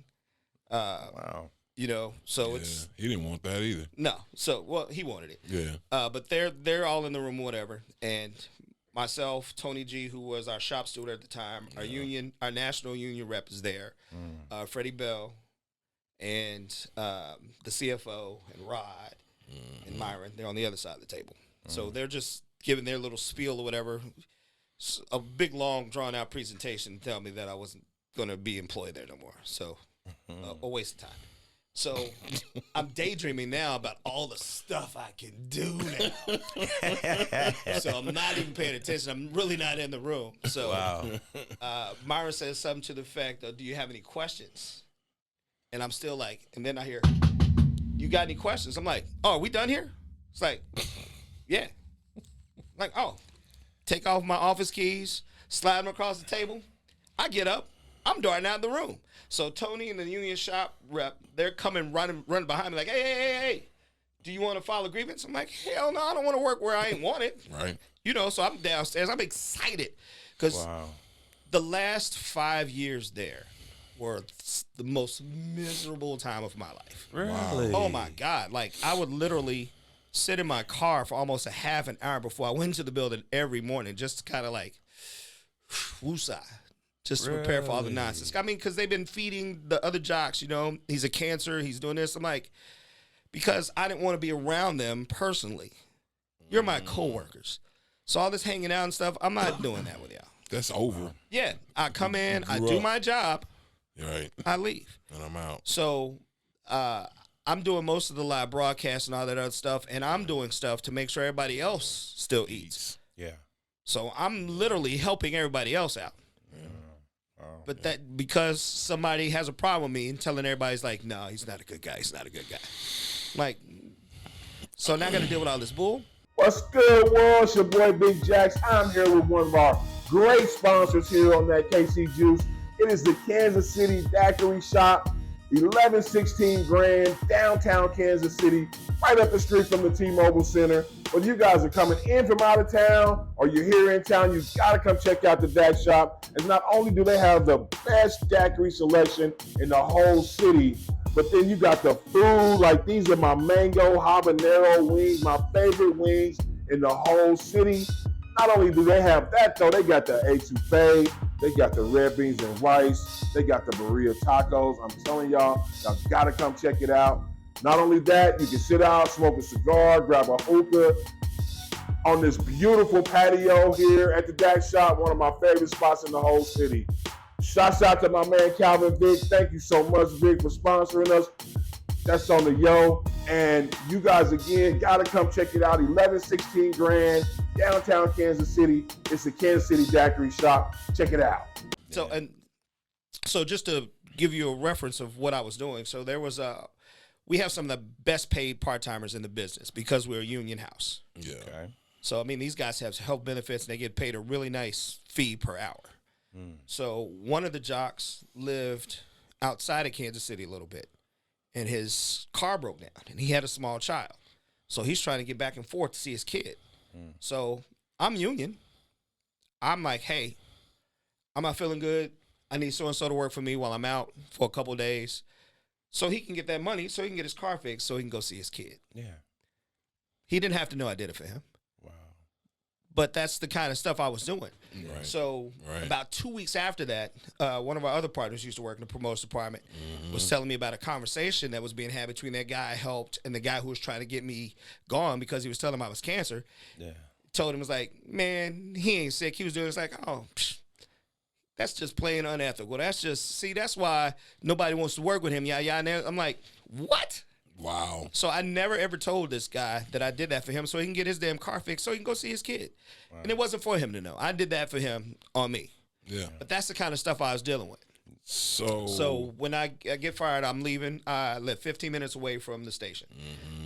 Wow. You know, so it's he didn't want that either. no. So well, he wanted it. Yeah. But they're all in the room, whatever. And myself, Tony G, who was our shop steward at the time, our national union rep is there. Freddie Bell, and the CFO and Rod and Myron. They're on the other side of the table. So they're just giving their little spiel or whatever. A big, long, drawn-out presentation to tell me that I wasn't going to be employed there no more. So a waste of time. So I'm daydreaming now about all the stuff I can do now. So I'm not even paying attention. I'm really not in the room. So Wow. Myron says something to the effect of, do you have any questions? And I'm still like, and then I hear, you got any questions? I'm like, oh, are we done here? It's like, yeah. Like, oh, take off my office keys, slide them across the table. I get up. I'm darting out of the room. So Tony and the union shop rep, they're coming running behind me like, hey, do you want to file a grievance? I'm like, hell no, I don't want to work where I ain't wanted. Right. You know, so I'm downstairs. I'm excited because Wow. the last 5 years there were the most miserable time of my life. Really? Oh my God. Like I would literally sit in my car for almost a half an hour before I went to the building every morning just to kind of like woosah. Just to prepare for all the Really? nonsense. I mean, because they've been feeding the other jocks, you know, he's a cancer, he's doing this. I'm like, because I didn't want to be around them personally. You're my coworkers. So all this hanging out and stuff, I'm not doing that with y'all. That's over. Yeah, I come in, I Grew do up. my job, You're right. I leave. And I'm out. So I'm doing most of the live broadcasts and all that other stuff, and I'm doing stuff to make sure everybody else still eats. Yeah. So I'm literally helping everybody else out. But that because somebody has a problem with me and telling everybody's like, no, he's not a good guy. He's not a good guy. Like, so now I got to deal with all this bull. What's good, world? It's your boy Big Jax. I'm here with one of our great sponsors here on that KC Juice. It is the Kansas City Daiquiri Shop, 1116 Grand, downtown Kansas City, right up the street from the T-Mobile Center. Whether you guys are coming in from out of town or you're here in town, you gotta come check out the DAC Shop. And not only do they have the best daiquiri selection in the whole city, but then you got the food. Like, these are my mango habanero wings, my favorite wings in the whole city. Not only do they have that, though, they got the etouffee, they got the red beans and rice, they got the burrito tacos. I'm telling y'all gotta come check it out. Not only that, you can sit out, smoke a cigar, grab a hookah on this beautiful patio here at the DAC Shop, one of my favorite spots in the whole city. Shouts out to my man Calvin Vick. Thank you so much, Vic, for sponsoring us. That's on the yo. And you guys, again, gotta come check it out. 1116 Grand, downtown Kansas City. It's the Kansas City Daiquiri Shop. Check it out. So just to give you a reference of what I was doing, so there was we have some of the best paid part-timers in the business because we're a union house. Yeah. Okay. So, I mean, these guys have health benefits, and they get paid a really nice fee per hour. So one of the jocks lived outside of Kansas City a little bit, and his car broke down, and he had a small child. So he's trying to get back and forth to see his kid. So I'm union. I'm like, hey, I'm not feeling good. I need so-and-so to work for me while I'm out for a couple of days so he can get that money, so he can get his car fixed, so he can go see his kid. Yeah. He didn't have to know I did it for him. Wow. But that's the kind of stuff I was doing. Right. So Right. about 2 weeks after that, one of our other partners used to work in the promotion department was telling me about a conversation that was being had between that guy I helped and the guy who was trying to get me gone because he was telling him I was cancer. Yeah. Told him, was like, man, he ain't sick. He was doing it. It's like, oh, that's just plain unethical. That's just, see, that's why nobody wants to work with him. Yeah. And I'm like, what? Wow. So I never ever told this guy that I did that for him so he can get his damn car fixed so he can go see his kid. And it wasn't for him to know. I did that for him on me. Yeah. But that's the kind of stuff I was dealing with. So when I get fired, I'm leaving. I live 15 minutes away from the station.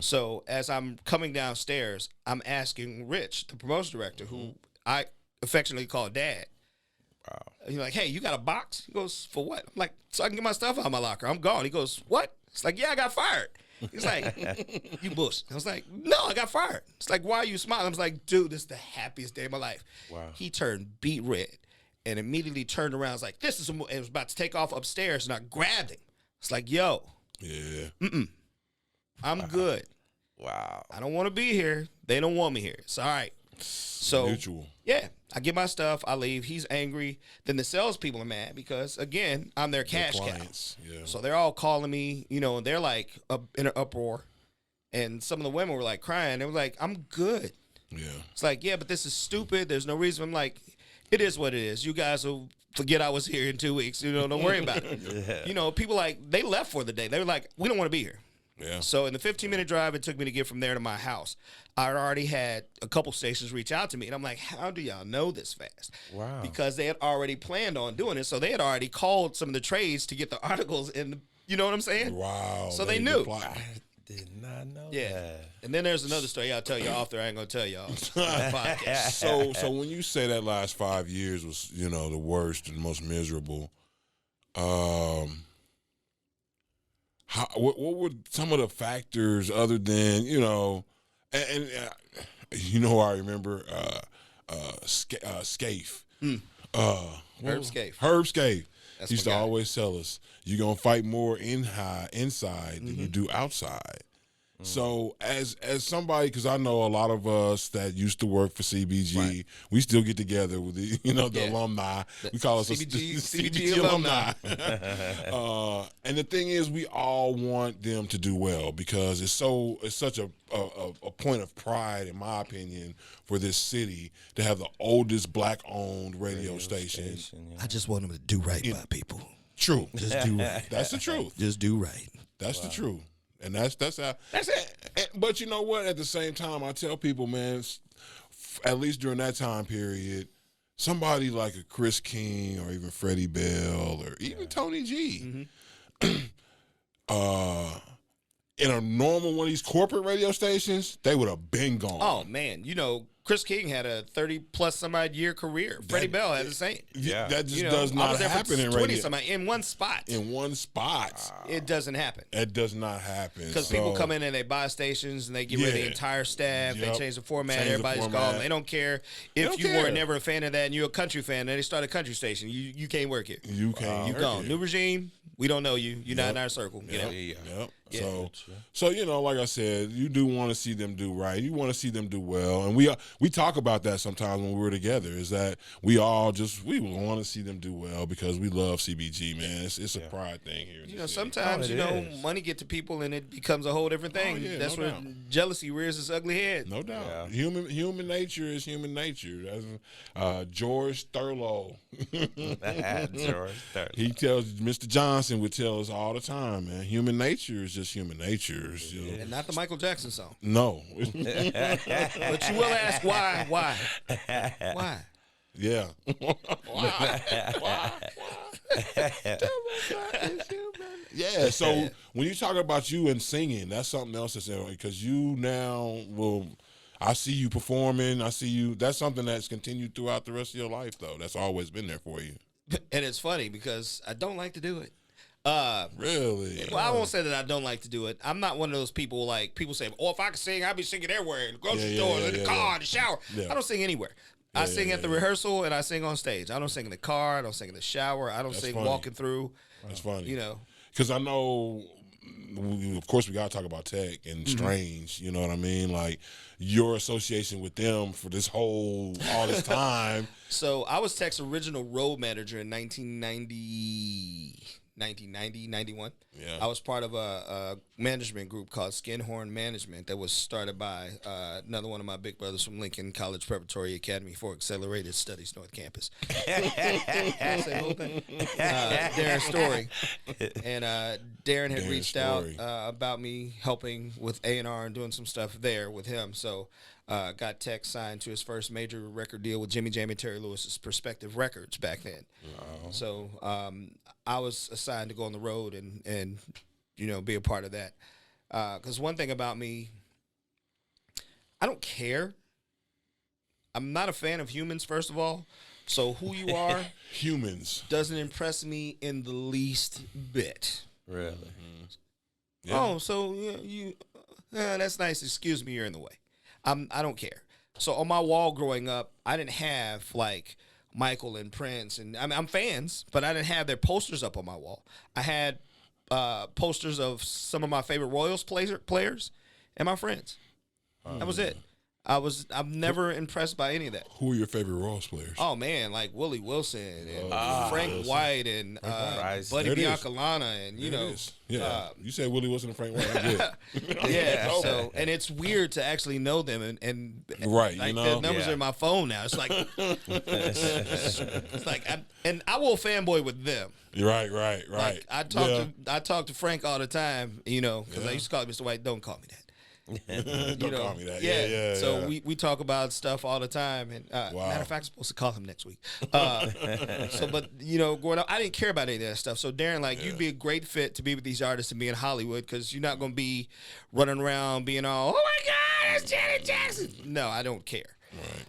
So as I'm coming downstairs, I'm asking Rich, the promotion director, who I affectionately call Dad. Wow. He's like, hey, you got a box? He goes, for what? I'm like, so I can get my stuff out of my locker. I'm gone. He goes, what? It's like, yeah, I got fired. He's like, you bullshit. I was like, no, I got fired. It's like, why are you smiling? I was like, dude, this is the happiest day of my life. Wow. He turned beet red and immediately turned around. I was like, this is, and was about to take off upstairs, and I grabbed him. It's like, yo, Yeah. I'm good. Wow. I don't want to be here. They don't want me here. It's all right. So Mutual. yeah, I get my stuff. I leave. He's angry. Then the salespeople are mad because, again, I'm their cash cow. Clients. Yeah. So they're all calling me, you know, and they're like in an uproar. And some of the women were like crying. They were like, I'm good. Yeah. It's like, yeah, but this is stupid. There's no reason. I'm like, it is what it is. You guys will forget I was here in 2 weeks. Don't worry about it. People they left for the day. They were like, we don't want to be here. Yeah. So in the 15-minute drive it took me to get from there to my house, I already had a couple stations reach out to me. And I'm like, how do y'all know this fast? Wow. Because they had already planned on doing it. So they had already called some of the trades to get the articles in. You know what I'm saying? Wow. So they knew. I did not know Yeah. that. And then there's another story I'll tell you off there. I ain't going to tell y'all. on the podcast. So when you say that last 5 years was, the worst and most miserable, what were some of the factors other than, and I remember Scaife. Herb Scaife. Herb Scaife That's used my to guy. always tell us, you're going to fight more inside than you do outside. So as somebody, because I know a lot of us that used to work for CBG, Right. we still get together with the the Yeah. alumni. We call us CBG alumni. And the thing is, we all want them to do well because it's such a point of pride, in my opinion, for this city to have the oldest black-owned radio station. Yeah. I just want them to do right by people. True, Just do right. that's the truth. Just do right. That's the truth. And that's how. That's it. But you know what? At the same time, I tell people, man, at least during that time period, somebody like a Chris King or even Freddie Bell or even Tony G, in a normal one of these corporate radio stations, they would have been gone. Oh, man. Chris King had a 30-plus some odd year career. Freddie Bell had the same. Yeah. That just You know, does I not was there for happen in 20 radio. some odd in one spot. In one spot, It doesn't happen. it does not happen. Because people come in and they buy stations and they get rid of the Yeah. entire staff. Yep. They change the format. Change the Everybody's format. gone. They don't care if don't you care. were never a fan of that and you're a country fan and they start a country station. You can't work here. you can't. You work gone. it. New regime. We don't know you. You're not in our circle. You know. Yeah. Yep. Yeah. So like I said, you do want to see them do right. You want to see them do well, and we talk about that sometimes when we're together. Is that we want to see them do well because we love CBG, man. It's a pride thing here. in the city. Sometimes Oh, it is. money get to people and it becomes a whole different thing. yeah, That's no where doubt. jealousy rears its ugly head. No doubt. Yeah. Human nature is human nature. That's George Thurlow. George Thurlow. He tells Mr. Johnson would tell us all the time, man. Human nature is just human nature. And not the Michael Jackson song. No. But you will ask why? Why? Yeah. Yeah, so when you talk about you and singing, that's something else that's because you now I see you performing. I see you. That's something that's continued throughout the rest of your life, though. That's always been there for you. And it's funny because I don't like to do it. Really? Well, I won't say that I don't like to do it. I'm not one of those people like people say, "Oh, if I could sing, I'd be singing everywhere in the grocery store, in the car, in the shower." Yeah. I don't sing anywhere. I sing at the rehearsal and I sing on stage. I don't sing in the car. I don't sing in the shower. I don't That's sing funny. walking through. That's funny. You know. Because I know, of course, we got to talk about Tech and Strange. You know what I mean? Like your association with them for all this time. So I was Tech's original road manager in 1990, 91. Yeah. I was part of a management group called Skinhorn Management that was started by another one of my big brothers from Lincoln College Preparatory Academy for Accelerated Studies North Campus. Say the whole thing. Darren Story. And Darren had Darren reached out Story. about me helping with A&R and doing some stuff there with him. So got Tech signed to his first major record deal with Jimmy Jam and Terry Lewis's Perspective Records back then. So I was assigned to go on the road and be a part of that. Because one thing about me, I don't care. I'm not a fan of humans, first of all. So who you are Humans. doesn't impress me in the least bit. Really? Yeah. Oh, so that's nice. Excuse me, you're in the way. I don't care. So on my wall growing up, I didn't have like Michael and Prince, and I'm fans, but I didn't have their posters up on my wall. I had posters of some of my favorite Royals players and my friends. That was it. I'm never impressed by any of that. Who are your favorite Royals players? Oh man, like Willie Wilson and Oh, Frank Wilson. White and Rice. Buddy There it is. Biancalana and There it is. Yeah, uh, you said Willie Wilson and Frank White. I'm good. yeah. Okay. So and it's weird to actually know them and Right, like you know? their numbers Yeah. are in my phone now. It's like it's like I will fanboy with them. Right. Like I talk to Frank all the time, because I used to call him Mr. White. Don't call me that. Don't call me that. So yeah. we talk about stuff all the time, and Wow. matter of fact, I'm supposed to call him next week. But growing up, I didn't care about any of that stuff. So Darren, like, you'd be a great fit to be with these artists and be in Hollywood because you're not going to be running around being all, oh my God, it's Janet Jackson. No, I don't care.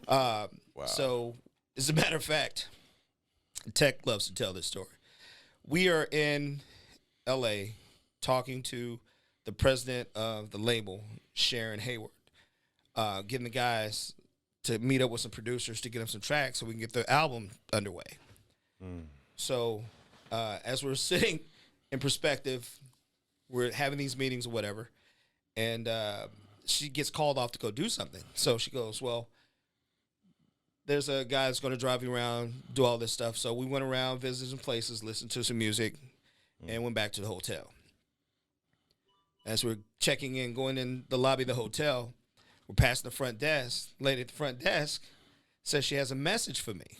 Right. So as a matter of fact, Tech loves to tell this story. We are in L.A. talking to the president of the label, Sharon Hayward, getting the guys to meet up with some producers to get them some tracks so we can get the album underway. So as we're sitting in perspective, we're having these meetings or whatever, and she gets called off to go do something. So she goes, well, there's a guy that's going to drive you around, do all this stuff. So we went around, visited some places, listened to some music, and went back to the hotel. As we're checking in, going in the lobby of the hotel, we're passing the front desk. Lady at the front desk says she has a message for me.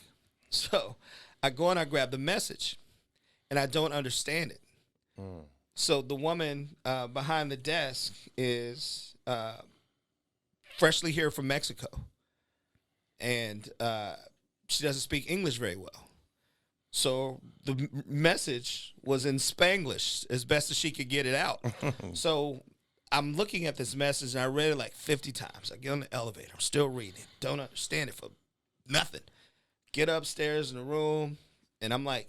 So I go and I grab the message, and I don't understand it. So the woman behind the desk is freshly here from Mexico, and she doesn't speak English very well. So the message was in Spanglish as best as she could get it out. So I'm looking at this message, and I read it like 50 times. I get on the elevator. I'm still reading it. Don't understand it for nothing. Get upstairs in the room, and I'm like,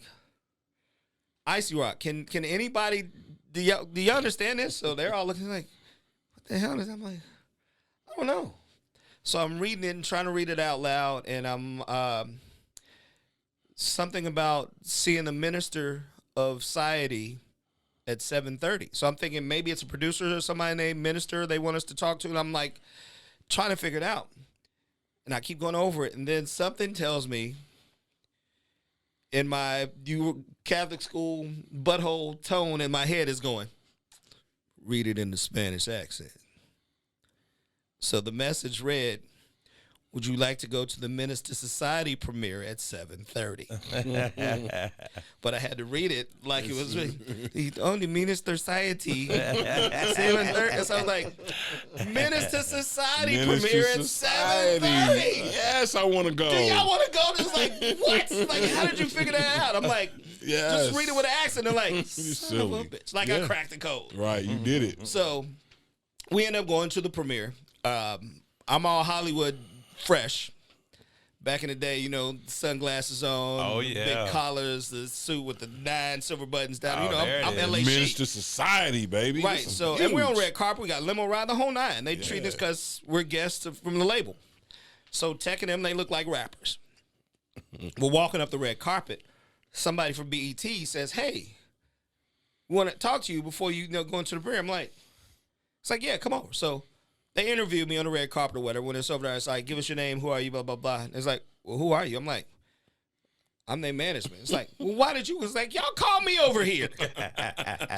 Icy Rock, can anybody, do you understand this? So they're all looking like, what the hell is that? I'm like, I don't know. So I'm reading it and trying to read it out loud, and I'm something about seeing the minister of Society at 7:30. So I'm thinking maybe it's a producer or somebody named Minister they want us to talk to, and I'm like trying to figure it out. And I keep going over it, and then something tells me in my Catholic school butthole tone in my head is going, read it in the Spanish accent. So the message read, would you like to go to the Minister Society premiere at 7:30? But I had to read it like it was the only Minister Society at 7:30. So I was like, Minister Society premiere at 7:30. Yes, I want to go. Do y'all want to go? It's like, what? Like, how did you figure that out? I'm like, Yes. just read it with an accent. They're like, son of a silly. bitch. Like, I Yeah. cracked the code. Right, you did it. So we end up going to the premiere. I'm all Hollywood fresh. Back in the day, sunglasses on, Oh, yeah. big collars, the suit with the 9 silver buttons down. Oh, there it I'm is. LA Minister chic. Society, baby. Right. This is So, and we're on huge. red carpet. We got limo ride, the whole 9. They treat us Yeah. because we're guests from the label. So Tech and them, they look like rappers. We're walking up the red carpet. Somebody from BET says, hey, we want to talk to you before you go into the premiere. I'm like, it's like, yeah, come over. So they interviewed me on the red carpet or whatever. When it's over there, it's like, give us your name. Who are you? Blah, blah, blah. And it's like, well, who are you? I'm like, I'm their management. It's like, well, why did you? It's like, y'all called me over here.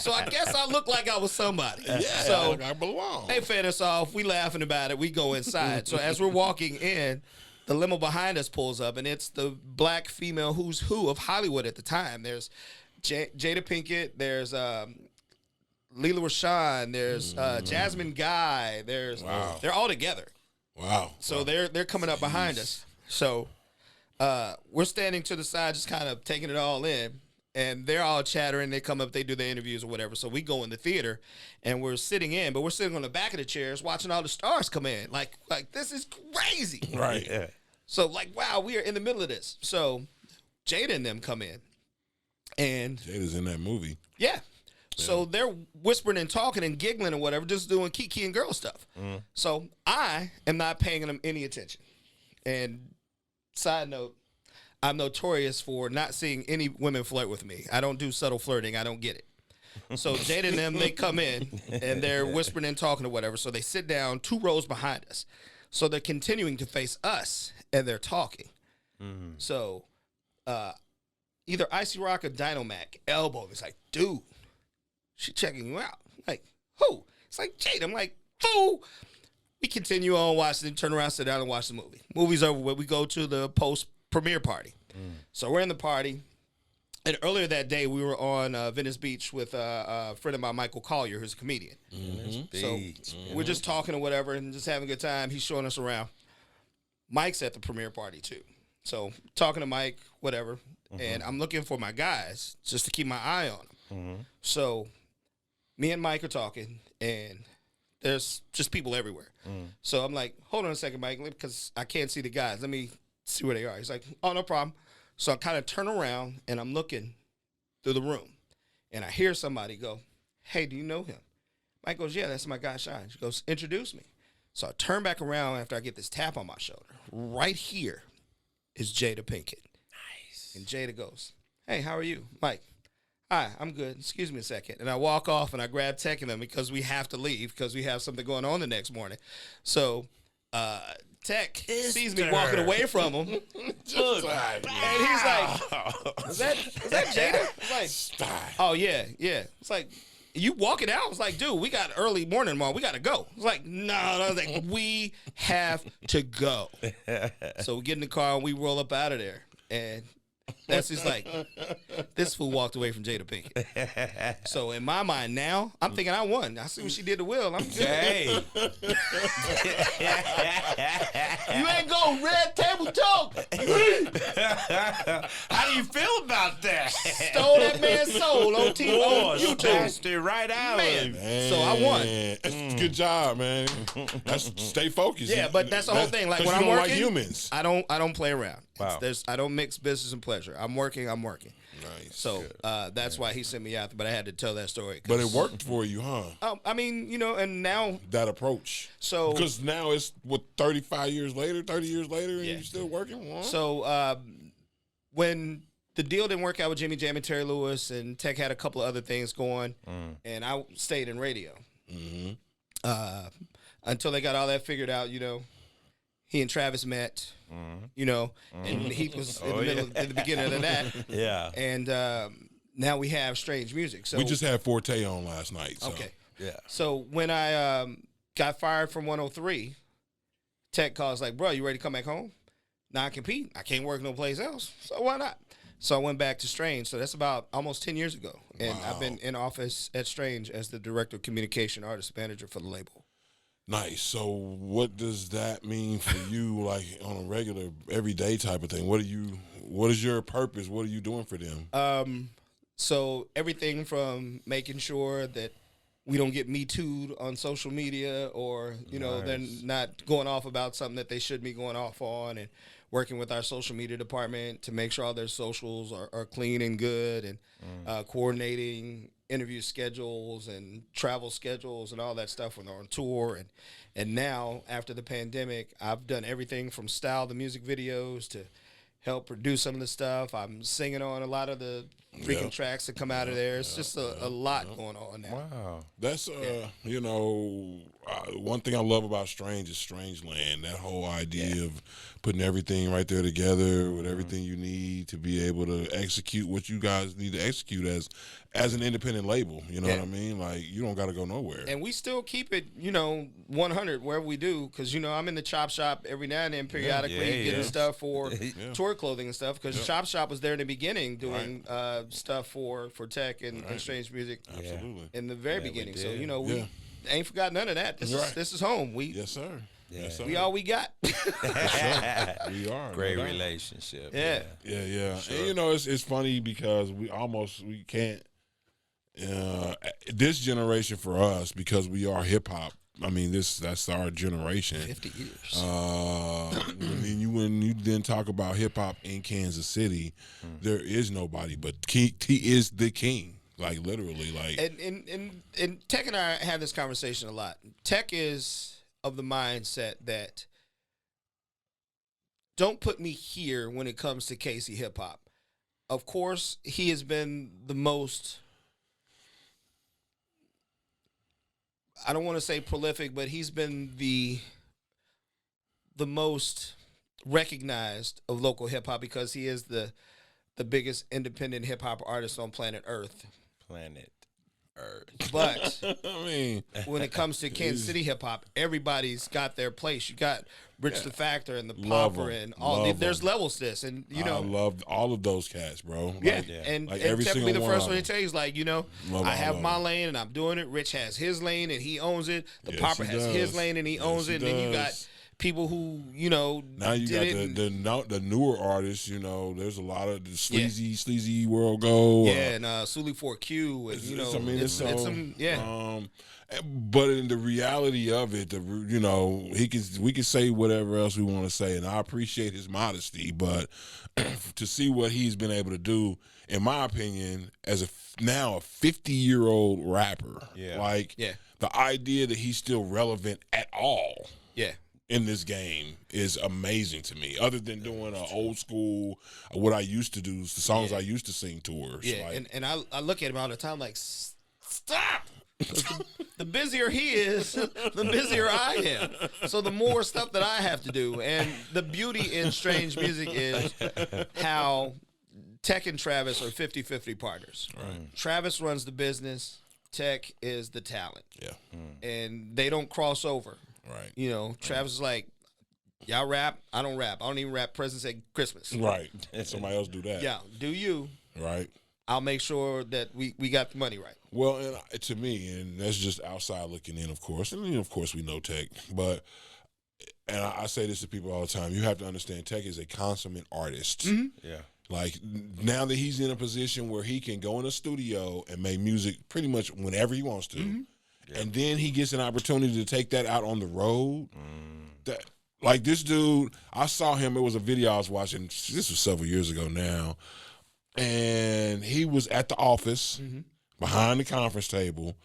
So I guess I looked like I was somebody. Yeah, So I belong. they fed us off. We laughing about it. We go inside. So as we're walking in, the limo behind us pulls up, and it's the black female who's who of Hollywood at the time. There's Jada Pinkett. There's Leela Rashawn. There's Jasmine Guy. There's they're all together. Wow. So they're coming up behind us. So we're standing to the side, just kind of taking it all in. And they're all chattering. They come up, they do their interviews or whatever. So we go in the theater, and we're sitting in, but we're sitting on the back of the chairs watching all the stars come in. Like this is crazy. Right. Yeah. So wow, we are in the middle of this. So Jada and them come in, and Jada's in that movie. yeah. So they're whispering and talking and giggling or whatever, just doing kiki and girl stuff. So I am not paying them any attention. And side note, I'm notorious for not seeing any women flirt with me. I don't do subtle flirting. I don't get it. So Jada and them, they come in, and they're whispering and talking or whatever. So they sit down 2 rows behind us. So they're continuing to face us, and they're talking. Mm-hmm. So either Icy Rock or Dynamac elbow. It's like, dude, she checking you out. Like, who? It's like Jade. I'm like, fool. We continue on watching, turn around, sit down, and watch the movie. Movie's over with. We go to the post-premiere party. So we're in the party. And earlier that day, we were on Venice Beach with a friend of mine, Michael Collier, who's a comedian. So we're just talking or whatever and just having a good time. He's showing us around. Mike's at the premiere party, too. So talking to Mike, whatever. And I'm looking for my guys just to keep my eye on them. So me and Mike are talking, and there's just people everywhere. So I'm like, hold on a second, Mike, because I can't see the guys. Let me see where they are. He's like, oh, no problem. So I kind of turn around, and I'm looking through the room, and I hear somebody go, hey, do you know him? Mike goes, yeah, that's my guy, Shine. She goes, introduce me. So I turn back around after I get this tap on my shoulder. Right here is Jada Pinkett. Nice. And Jada goes, hey, how are you? Mike, hi, I'm good. Excuse me a second. And I walk off, and I grab Tech and them because we have to leave because we have something going on the next morning. So Tech sees me walking away from him. And he's like, is that Jada? It's like, oh, yeah. It's like, you walking out? I was like, dude, we got early morning tomorrow. We got to go. It's like, no. I was like, we have to go. So we get in the car, and we roll up out of there. And that's just like, this fool walked away from Jada Pinkett. So in my mind now, I'm thinking I won. I see what she did to Will. I'm good. Hey. You ain't go red table talk. How do you feel about that? Stole that man's soul on TV, on YouTube. Snatched it right out of Man. him. So I won. Good job, man. That's stay focused. Yeah, but that's the whole thing. Like when I'm you don't working, like humans. I don't play around. Wow. I don't mix business and pleasure. I'm working. Nice. So that's why he sent me out there. But I had to tell that story. But it worked for you, huh? I mean, and now. That approach. So because now it's 30 years later, and you're still working. Huh? So when the deal didn't work out with Jimmy Jam and Terry Lewis, and Tech had a couple of other things going, and I stayed in radio until they got all that figured out. He and Travis met. And he was in the beginning of that. Yeah. And now we have Strange Music. So we just had Forte on last night. So. Okay. Yeah. So when I got fired from 103, Tech calls like, bro, you ready to come back home? Non-compete. I can't work no place else. So why not? So I went back to Strange. So that's about almost 10 years ago. And I've been in office at Strange as the Director of Communication Artist Manager for the label. Nice. So what does that mean for you, like on a regular, everyday type of thing? What is your purpose? What are you doing for them? So everything from making sure that we don't get Me Too'd on social media or, they're not going off about something that they should be going off on, and working with our social media department to make sure all their socials are clean and good, and coordinating interview schedules and travel schedules and all that stuff when they're on tour. And now, after the pandemic, I've done everything from style the music videos to help produce some of the stuff. I'm singing on a lot of the freaking tracks that come out of there. It's just a lot going on now. Wow. That's one thing I love about Strange is Strangeland. That whole idea of putting everything right there together with everything you need to be able to execute what you guys need to execute as an independent label. You know what I mean? Like, you don't got to go nowhere. And we still keep it, 100 wherever we do, because I'm in the Chop Shop every now and then periodically getting stuff for tour clothing and stuff, because Chop Shop was there in the beginning doing stuff for Tech and Strange Music. Absolutely. In the very beginning. So, Yeah. we ain't forgot none of that. This is home. Yes, sir. Yeah. Yes, sir. We all we got. We are. Great no doubt. relationship. Yeah. Yeah. Sure. And it's funny because we can't. This generation for us, because we are hip hop. I mean, that's our generation. 50 years. When you then talk about hip hop in Kansas City, there is nobody but he is the king. Like, literally, like. And Tech and I have this conversation a lot. Tech is of the mindset that don't put me here when it comes to KC hip hop. Of course, he has been the most, I don't want to say prolific, but he's been the the most recognized of local hip hop because he is the biggest independent hip hop artist on planet Earth. Planet Earth. But I mean, when it comes to Kansas City hip hop, everybody's got their place. You got Rich the Factor and the Love Popper 'em. and all. Love There's 'em. levels to this, and you know, I love all of those cats, bro. yeah. Like, And, like and every Tech will be single the one first of one to them. tell you, like, you know, Love I all have of my them. lane and I'm doing it. Rich has his lane and he owns it. The Yes, Popper he has his does. lane and he Yes, owns he it. And then you got does. people who, you know, Now you did it got and- the newer artists. You know, there's a lot of the sleazy world go. yeah, and Sully 4Q, and you know, it's some, yeah. But in the reality of it, you know, we can say whatever else we want to say, and I appreciate his modesty, but to see what he's been able to do, in my opinion, as now a 50-year-old rapper, like Yeah. the idea that he's still relevant at all Yeah. in this game is amazing to me. Other than doing an old school, what I used to do, the songs I used to sing tours. Yeah, like, and I look at him all the time like, stop. The busier he is, the busier I am. So the more stuff that I have to do. And the beauty in Strange Music is how Tech and Travis are 50-50 partners. Right. Travis runs the business. Tech is the talent. yeah, And they don't cross over. right. You know, Travis is like, y'all rap, I don't rap. I don't even rap President's Day Christmas. Right. Somebody else do that. Yeah, do you. Right. I'll make sure that we got the money right. Well, and to me, and that's just outside looking in, of course. And of course, we know Tech, but and I say this to people all the time. You have to understand, Tech is a consummate artist. Yeah. Like now that he's in a position where he can go in a studio and make music pretty much whenever he wants to, and then he gets an opportunity to take that out on the road. That like this dude, I saw him. It was a video I was watching. This was several years ago now, and he was at the office behind the conference table,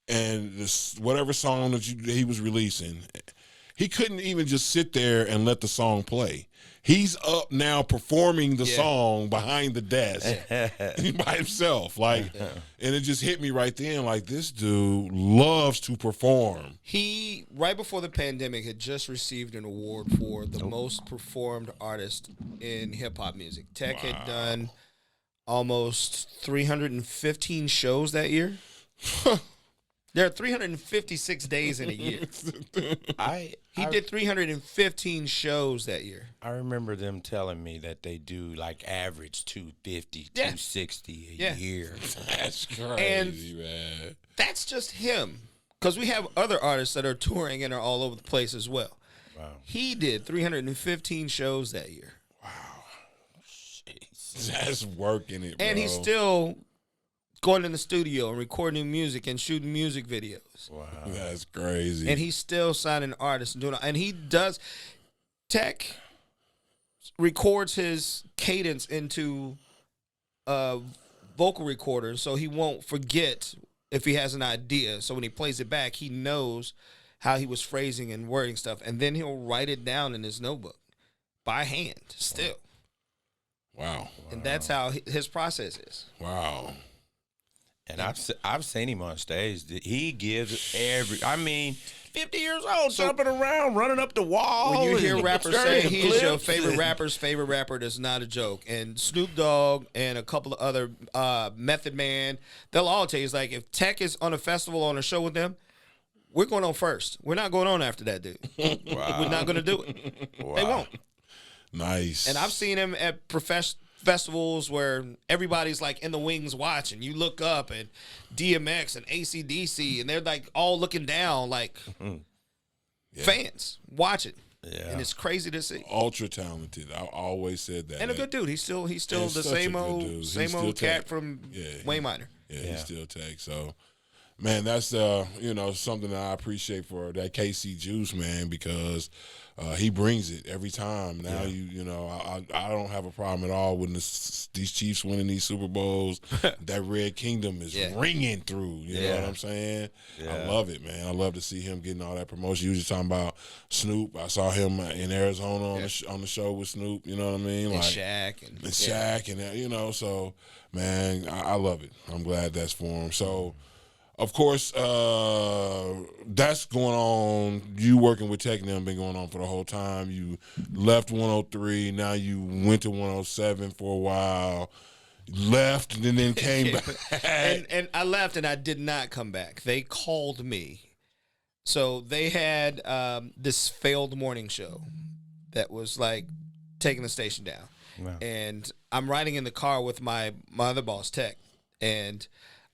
and this whatever song that he was releasing, he couldn't even just sit there and let the song play. He's up now performing the song behind the desk by himself. Like, and it just hit me right then. Like, this dude loves to perform. He, right before the pandemic, had just received an award for the most performed artist in hip hop music. Tech had done almost 315 shows that year. There are 356 days in a year. He did 315 shows that year. I remember them telling me that they do like average 250, 260 a year. That's crazy, man. That's just him. Because we have other artists that are touring and are all over the place as well. Wow. He did 315 shows that year. That's working it, bro. And he's still going in the studio and recording music and shooting music videos. Wow. That's crazy. And he's still signing artists and doing it. And he does. Tech records his cadence into a vocal recorder so he won't forget if he has an idea. So when he plays it back, he knows how he was phrasing and wording stuff. And then he'll write it down in his notebook by hand still. Wow. And that's how his process is. Wow. And I've seen him on stage. He gives 50 years old, jumping around, running up the wall. When you hear and rappers turning say he's your flips favorite and- rapper's favorite rapper, that's not a joke. And Snoop Dogg and a couple of other Method Man, they'll all tell you, it's like, if Tech is on a festival on a show with them, we're going on first. We're not going on after that dude. We're not going to do it. They won't. Nice. And I've seen him at festivals where everybody's like in the wings watching. You look up and DMX and AC/DC, and they're like all looking down like fans watching. Yeah. And it's crazy to see. ultra talented. I always said that. And a good dude. He's still And the such a same good old dude. He's same still old cat Tech. from Yeah. Wayne Minor. Yeah, Yeah. he still takes. So, man, that's something that I appreciate for that KC Juice, man, because he brings it every time. Now I don't have a problem at all with these Chiefs winning these Super Bowls. That Red Kingdom is ringing through. You know what I'm saying? Yeah. I love it, man. I love to see him getting all that promotion. You was just talking about Snoop. I saw him in Arizona on the show with Snoop. You know what I mean? And Shaq. And Shaq and so, man, I love it. I'm glad that's for him. So, of course, that's going on. You working with Tech and them been going on for the whole time. You left 103. Now you went to 107 for a while. Left and then came back. And I left and I did not come back. They called me. So they had this failed morning show that was like taking the station down. Wow. And I'm riding in the car with my other boss, Tech, and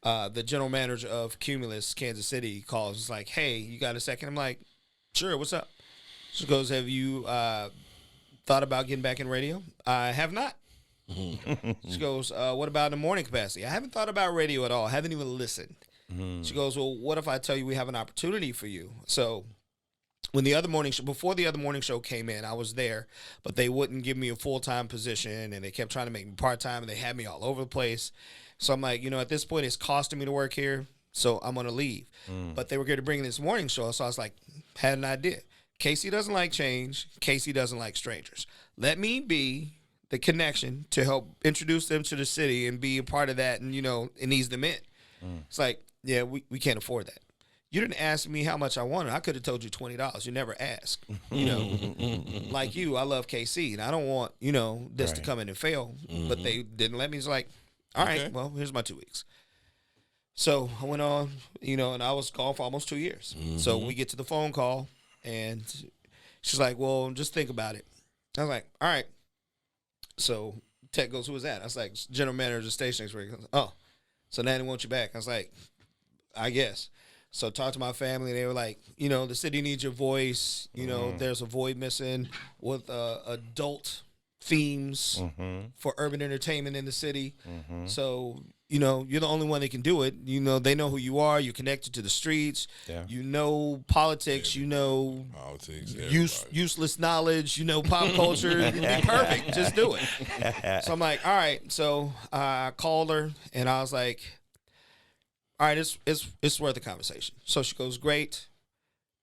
the general manager of Cumulus, Kansas City, calls. It's like, hey, you got a second? I'm like, sure, what's up? She goes, have you thought about getting back in radio? I have not. She goes, what about in the morning capacity? I haven't thought about radio at all. I haven't even listened. She goes, well, what if I tell you we have an opportunity for you? So when the other morning show, before the other morning show came in, I was there, but they wouldn't give me a full-time position, and they kept trying to make me part-time, and they had me all over the place. So I'm like, at this point, it's costing me to work here, so I'm going to leave. But they were going to bring this morning show, so I was like, had an idea. Casey doesn't like change. Casey doesn't like strangers. Let me be the connection to help introduce them to the city and be a part of that and, and ease them in. It's like, yeah, we can't afford that. You didn't ask me how much I wanted. I could have told you $20. You never asked. Like you, I love KC, and I don't want, this to come in and fail. But they didn't let me. It's like, all right, well, here's my 2 weeks. So I went on, and I was gone for almost 2 years. So we get to the phone call, and she's like, well, just think about it. I was like, all right. So Tech goes, who was that? I was like, general manager of the station. He goes, oh, so now they want you back. I was like, I guess. So talked to my family. They were like, the city needs your voice. There's a void missing with adult themes for urban entertainment in the city. So, you're the only one that can do it. They know who you are. You're connected to the streets. Yeah. Politics. Politics. Useless knowledge. Pop culture. It'd be perfect. Just do it. So I'm like, all right. So I called her and I was like, all right, it's worth a conversation. So she goes, great.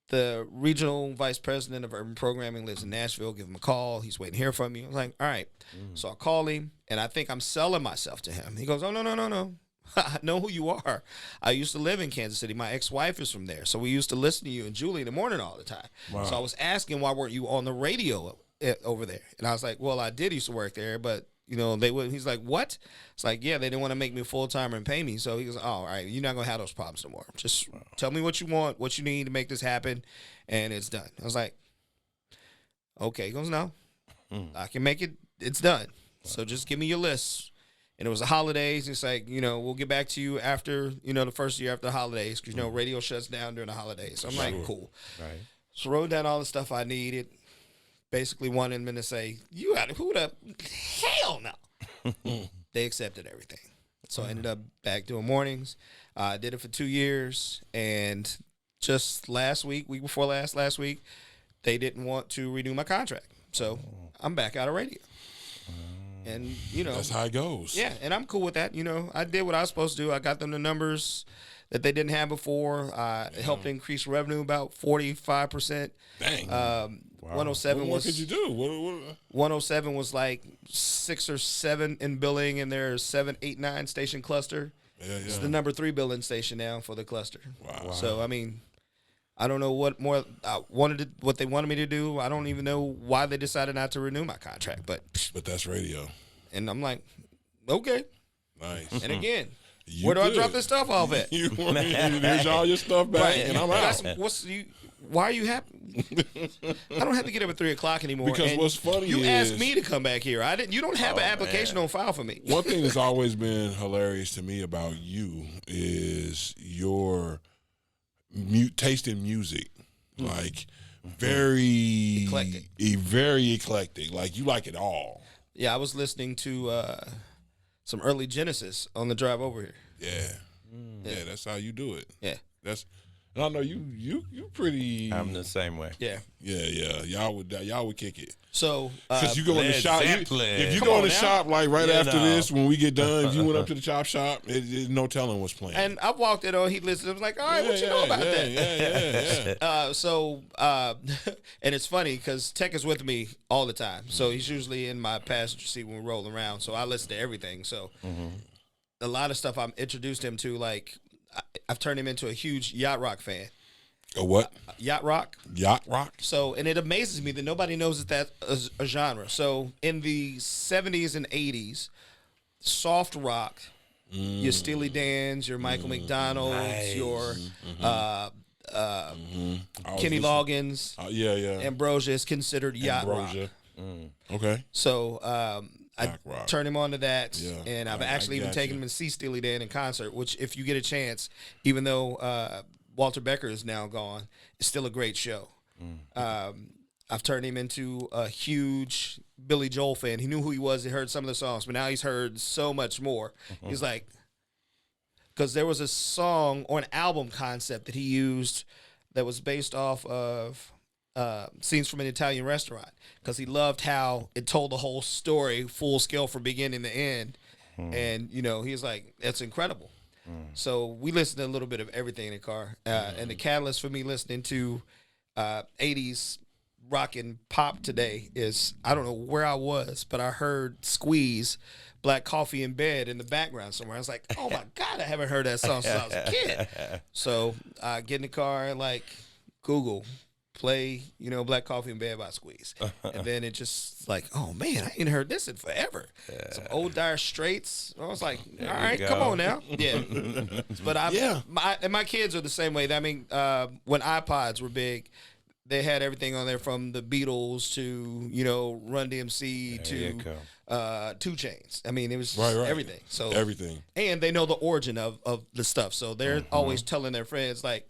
The regional vice president of urban programming lives in Nashville. Give him a call. He's waiting here from you. I was like, all right. So I call him, and I think I'm selling myself to him. He goes, oh, no. I know who you are. I used to live in Kansas City. My ex-wife is from there. So we used to listen to you and Julie in the morning all the time. Wow. So I was asking, why weren't you on the radio over there? And I was like, well, I did used to work there, but they would. He's like, what? It's like, yeah, they didn't want to make me full timer and pay me. So he goes, oh, all right, you're not gonna have those problems no more. Just tell me what you want, what you need to make this happen, and it's done. I was like, okay. He goes, no, I can make it. It's done. So just give me your list. And it was the holidays. It's like, we'll get back to you after, the first year after the holidays, because radio shuts down during the holidays. So I'm like, cool. Right. So wrote down all the stuff I needed. Basically wanted them to say, you got who the hell no. They accepted everything. So I ended up back doing mornings. I did it for 2 years. And just last week before last week, they didn't want to renew my contract. So I'm back out of radio. And, that's how it goes. Yeah, and I'm cool with that. I did what I was supposed to do. I got them the numbers that they didn't have before. It helped increase revenue about 45%. Dang. 107 what could you do? 107 was like 6 or 7 in billing, and there's 7, 8, 9 station cluster. Yeah. It's the number 3 billing station now for the cluster. Wow. So I don't know what more what they wanted me to do. I don't even know why they decided not to renew my contract, but that's radio. And I'm like, okay. Nice. And again, where do I drop this stuff off at? There's all your stuff back, and I'm out. Why are you happy? I don't have to get up at 3:00 anymore. Because what's funny you is asked me to come back here. You don't have an application on file for me. One thing that's always been hilarious to me about you is your taste in music, like very eclectic. Like you like it all. Yeah, I was listening to some early Genesis on the drive over here. Yeah, that's how you do it. Yeah, and I know you pretty. I'm the same way. Yeah. Y'all would kick it. So because you go in the shop, if you go in the shop like after this, when we get done, if you went up to the chop shop, there's no telling what's playing. And I walked in on, he listened. I was like, all right, what you know about that? Yeah. And it's funny because Tech is with me all the time, so he's usually in my passenger seat when we roll around. So I listen to everything. So a lot of stuff I'm introduced him to, like I've turned him into a huge yacht rock fan. A what? Yacht rock. Yacht rock? So, and it amazes me that nobody knows that that's a genre. So, in the 70s and 80s, soft rock, your Steely Dan's, your Michael McDonald's, Nice. your I was Kenny listening- Loggins, yeah. Ambrosia is considered yacht rock. Ambrosia. Okay. So I Yacht rock. turned him on to that, Yeah, and I've I actually even got taken you. him to see Steely Dan in concert. Which, if you get a chance, even though Walter Becker is now gone, it's still a great show. I've turned him into a huge Billy Joel fan. He knew who he was. He heard some of the songs, but now he's heard so much more. He's like, because there was a song or an album concept that he used that was based off of scenes from an Italian restaurant, because he loved how it told the whole story full scale from beginning to end. And, you know, he's like, that's incredible. So we listened to a little bit of everything in the car. And the catalyst for me listening to 80s rock and pop today is, I don't know where I was, but I heard Squeeze, Black Coffee in Bed in the background somewhere. I was like, oh my God, I haven't heard that song since I was a kid. So I get in the car and like Google, play, you know, Black Coffee in Bed by Squeeze. And then it just like, oh man, I ain't heard this in forever. Some old Dire Straits. I was like, all right, you come go. on now. Yeah. But my kids are the same way. I mean, when iPods were big, they had everything on there from the Beatles to, you know, Run DMC There you to go. 2 Chainz. I mean, it was Right. everything. So Everything. and they know the origin of the stuff. So they're always telling their friends, like,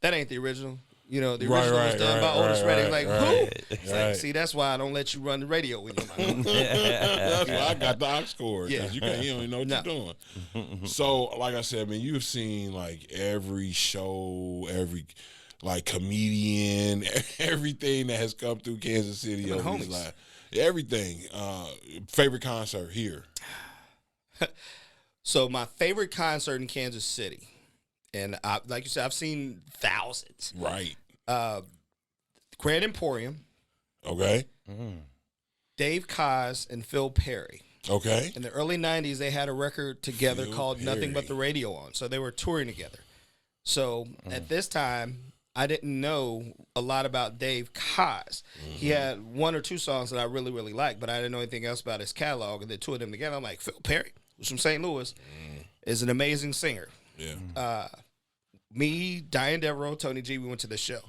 that ain't the original. You know, the Right, original was right, done by right, Otis right, Redding. right, Like, right. who? It's Right. like, see, that's why I don't let you run the radio with you. That's why I got the aux cord. Yeah. You don't even know what No. you're doing. So, like I said, man, you've seen like every show, every like comedian, everything that has come through Kansas City Them over these homies. last, everything. Favorite concert here? So my favorite concert in Kansas City, and like you said, I've seen thousands. Right. Grand Emporium, Okay. Dave Koz, and Phil Perry. Okay. In the early 90s, they had a record together Phil called Nothing Perry. But the Radio On. So they were touring together. So at this time, I didn't know a lot about Dave Koz. He had 1 or 2 songs that I really, really liked, but I didn't know anything else about his catalog. And the 2 of them together, I'm like, Phil Perry, who's from St. Louis, is an amazing singer. Yeah. Me, Diane Devereaux, Tony G, we went to the show.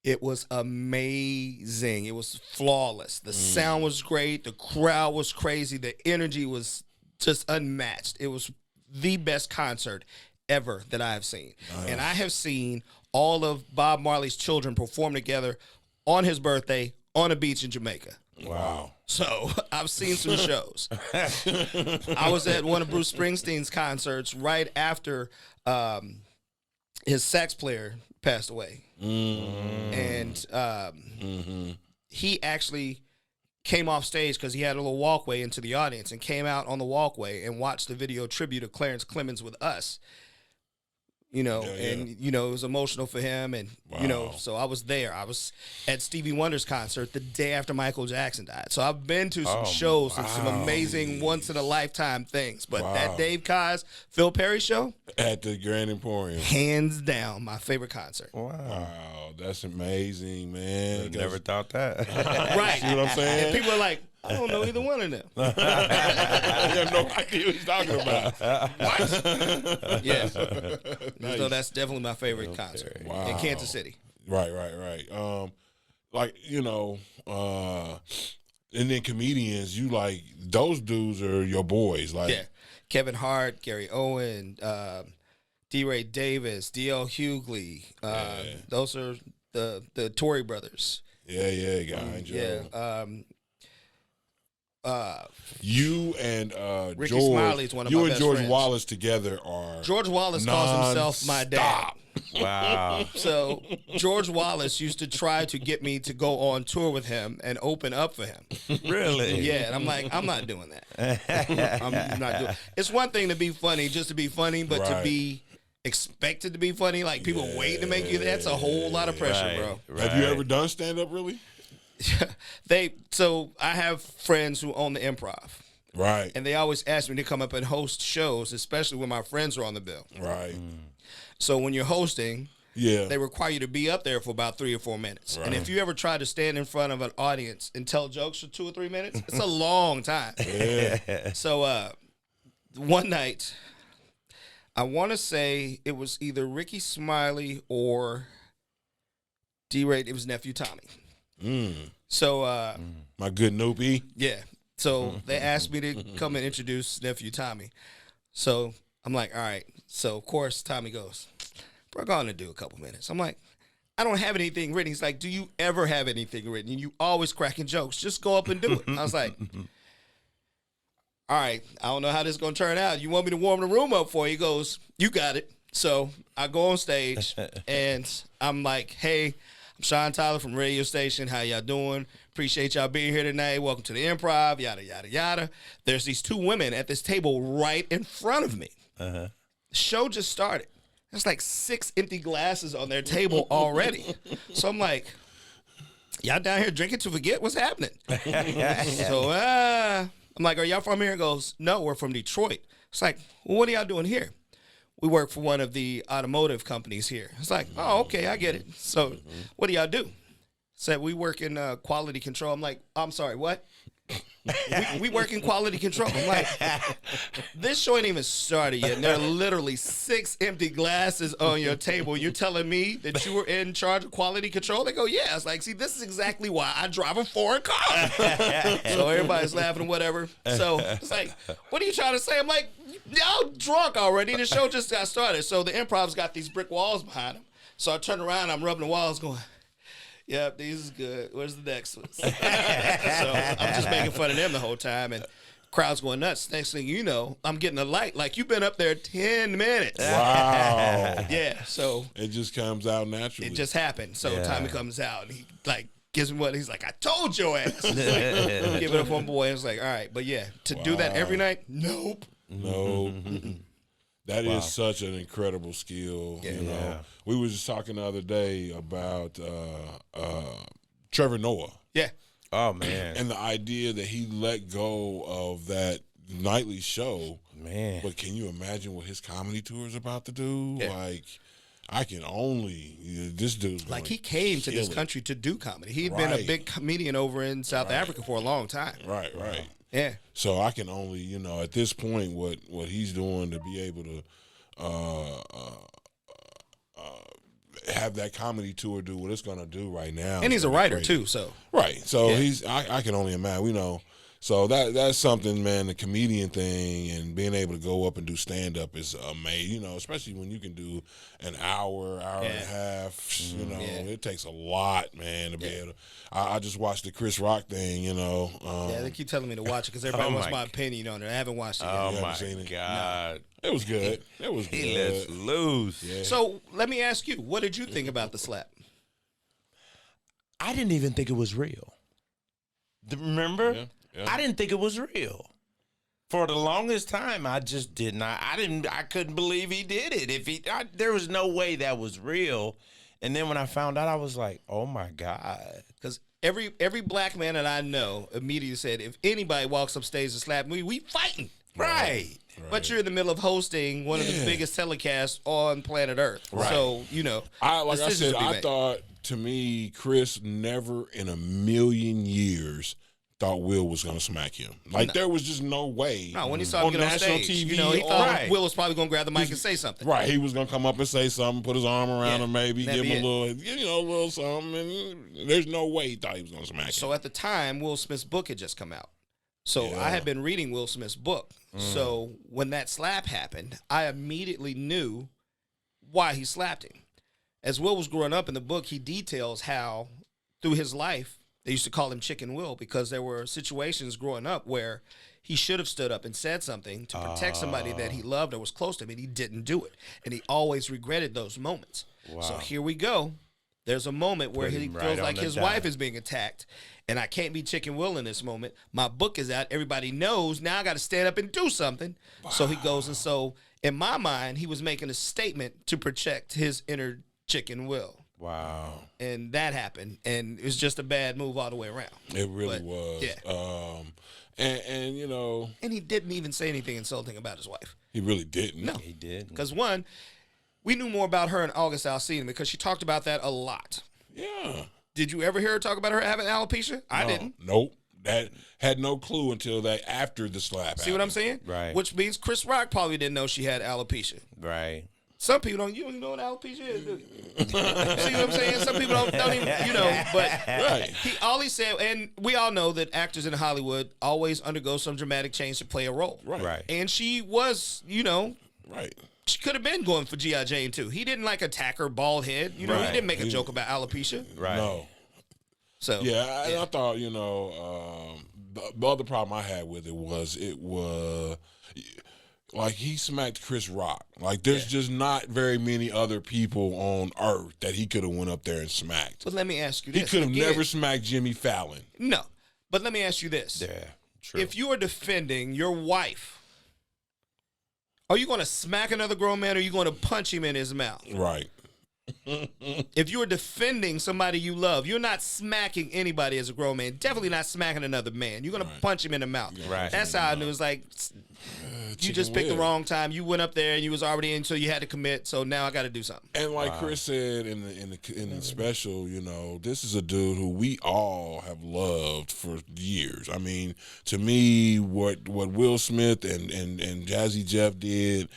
It was amazing. It was flawless. The sound was great. The crowd was crazy. The energy was just unmatched. It was the best concert ever that I have seen. And I have seen all of Bob Marley's children perform together on his birthday on a beach in Jamaica. Wow. So I've seen some shows. I was at one of Bruce Springsteen's concerts right after his sax player passed away. And he actually came off stage because he had a little walkway into the audience and came out on the walkway and watched the video tribute of Clarence Clemens with us. You know, Yeah, yeah. and, you know, it was emotional for him. And, you know, Wow. so I was there. I was at Stevie Wonder's concert the day after Michael Jackson died. So I've been to some shows and some wow. amazing once-in-a-lifetime things. But Wow. that Dave Koz, Phil Perry show, At the Grand Emporium. hands down, my favorite concert. Wow, that's amazing, man. Never thought that. Right. See what I'm saying? And people are like, I don't know either one of them. I have no idea what he's talking about. Yeah. So that's definitely my favorite concert in Wow. Kansas City. Right. Like, you know, and then comedians, you like, those dudes are your boys. Like, Yeah. Kevin Hart, Gary Owen, D. Ray Davis, D.L. Hughley. Those are the Tory brothers. yeah, guy. Yeah. You and Ricky George, Smiley's one of you my and best George friends. Wallace together are George Wallace calls himself my dad. non-stop. Wow. So George Wallace used to try to get me to go on tour with him and open up for him. Really? Yeah, and I'm like, I'm not doing that. I'm not doing. It's one thing to be funny, just to be funny, but to Right. be expected to be funny, like people waiting to make you. That's a whole lot of pressure, Right, bro. right. Have you ever done stand up really? So I have friends who own the Improv, Right. And they always ask me to come up and host shows, especially when my friends are on the bill. Right. So when you're hosting, Yeah. they require you to be up there for about 3 or 4 minutes. And if you ever try to stand in front of an audience and tell jokes for 2 or 3 minutes, it's a long time. Yeah. So one night, I want to say it was either Ricky Smiley or D-Ray. It was Nephew Tommy. So My good Noopy. yeah. So they asked me to come and introduce Nephew Tommy. So I'm like, all right. So, of course, Tommy goes, we're going to do a couple minutes. I'm like, I don't have anything written. He's like, do you ever have anything written? And you always cracking jokes. Just go up and do it. I was like, all right, I don't know how this is going to turn out. You want me to warm the room up for you? He goes, you got it. So I go on stage, and I'm like, hey, I'm Sean Tyler from radio station. How y'all doing? Appreciate y'all being here tonight. Welcome to the Improv, yada, yada, yada. There's these 2 women at this table right in front of me. The show just started. There's like 6 empty glasses on their table already. So I'm like, y'all down here drinking to forget what's happening? So I'm like, are y'all from here? He goes, no, we're from Detroit. It's like, well, what are y'all doing here? We work for one of the automotive companies here. It's like, oh, okay, I get it. So what do y'all do? Said, we work in quality control. I'm like, I'm sorry, what? we work in quality control. I'm like, this show ain't even started yet. And there are literally 6 empty glasses on your table. You're telling me that you were in charge of quality control? They go, yeah. It's like, see, this is exactly why I drive a foreign car. So everybody's laughing or whatever. So it's like, what are you trying to say? I'm like, y'all drunk already. The show just got started. So the Improv's got these brick walls behind them. So I turn around, I'm rubbing the walls going, yep, these is good. Where's the next one? So I'm just making fun of them the whole time, and crowd's going nuts. Next thing you know, I'm getting a light. Like, you've been up there 10 minutes. Wow. Yeah, so It just comes out naturally. it just happened. So Yeah. Tommy comes out, and he, like, gives me what he's like, I told your ass. Like, give it up one boy. It's like, all right. But, yeah, to do that every night, nope. No. That is such an incredible skill. You know, Yeah. we were just talking the other day about Trevor Noah Yeah. Oh man, and the idea that he let go of that nightly show. man. But can you imagine what his comedy tour is about to do? Yeah. Like, I can only this dude's Like, gonna he came to this kill it. country to do comedy. He had been a Right. big comedian over in South Africa for a long time. Right, right. Yeah. So I can only, at this point, what he's doing to be able to have that comedy tour do what it's going to do right now. And is he's a gonna be writer, crazy. too, so. Right. So Yeah. I can only imagine, so that's something, man, the comedian thing and being able to go up and do stand up is amazing, especially when you can do an hour and a half, it takes a lot, man, to be able to. I just watched the Chris Rock thing, Yeah, they keep telling me to watch it because everybody Oh wants my my opinion on it. I haven't watched it yet. Oh haven't my seen it? God, it was good. It was he lets good. loose. Yeah. So let me ask you, what did you think about the slap? I didn't even think it was real. Remember? Yeah. I didn't think it was real. For the longest time, I just did not. I couldn't believe he did it. There was no way that was real. And then when I found out, I was like, oh my God. Because every black man that I know immediately said, if anybody walks upstage and slap me, we fighting. Right. But you're in the middle of hosting one of the biggest telecasts on planet Earth. Right. So, Like I decisions said, will be I made. thought, to me, Chris never in a million years thought Will was going to smack him. Like, there was just no way. No, when he saw him get on national stage, TV, he thought Right. Will was probably going to grab the mic and say something. Right, he was gonna come up and say something, put his arm around Yeah, him, maybe that'd give him be a little something. And there's no way he thought he was gonna smack So him. at the time, Will Smith's book had just come out. So Yeah. I had been reading Will Smith's book. So when that slap happened, I immediately knew why he slapped him. As Will was growing up in the book, he details how through his life, they used to call him Chicken Will because there were situations growing up where he should have stood up and said something to protect somebody that he loved or was close to him, and he didn't do it. And he always regretted those moments. So here we go. There's a moment where Put he him right feels on like the his dot. wife is being attacked, and I can't be Chicken Will in this moment. My book is out. Everybody knows. Now I got to stand up and do something. So he goes, and so in my mind, he was making a statement to protect his inner Chicken Will. Wow. And that happened. And it was just a bad move all the way around. It really But, was. yeah. And you know, And he didn't even say anything insulting about his wife. he really didn't. No. He did. Because, one, we knew more about her in August Alsina because she talked about that a lot. Yeah. Did you ever hear her talk about her having alopecia? I No, didn't. Nope. That had no clue until that after the slap. See what I'm saying? Right. Which means Chris Rock probably didn't know she had alopecia. Right. Some people don't. You don't even know what alopesia is, do you? See what I'm saying? Some people don't even. But Right. all he said, and we all know that actors in Hollywood always undergo some dramatic change to play a role. Right. And she was, Right. she could have been going for G.I. Jane too. He didn't like attack her bald head. He Right. didn't make a joke about alopecia. Right. No. So Yeah, I thought, the other problem I had with it was like he smacked Chris Rock. Like there's just not very many other people on earth that he could have went up there and smacked. But let me ask you He this: could have again. never smacked Jimmy Fallon. No, but let me ask you this: Yeah. True. if you are defending your wife, are you going to smack another grown man, or are you going to punch him in his mouth? Right. If you are defending somebody you love, you're not smacking anybody as a grown man. Definitely not smacking another man. You're going to punch him in the mouth. Right. That's how I knew. It was like, you just picked the wrong time. You went up there and you was already in, so you had to commit. So now I got to do something. And like Chris said in the special, this is a dude who we all have loved for years. I mean, to me, what Will Smith and Jazzy Jeff did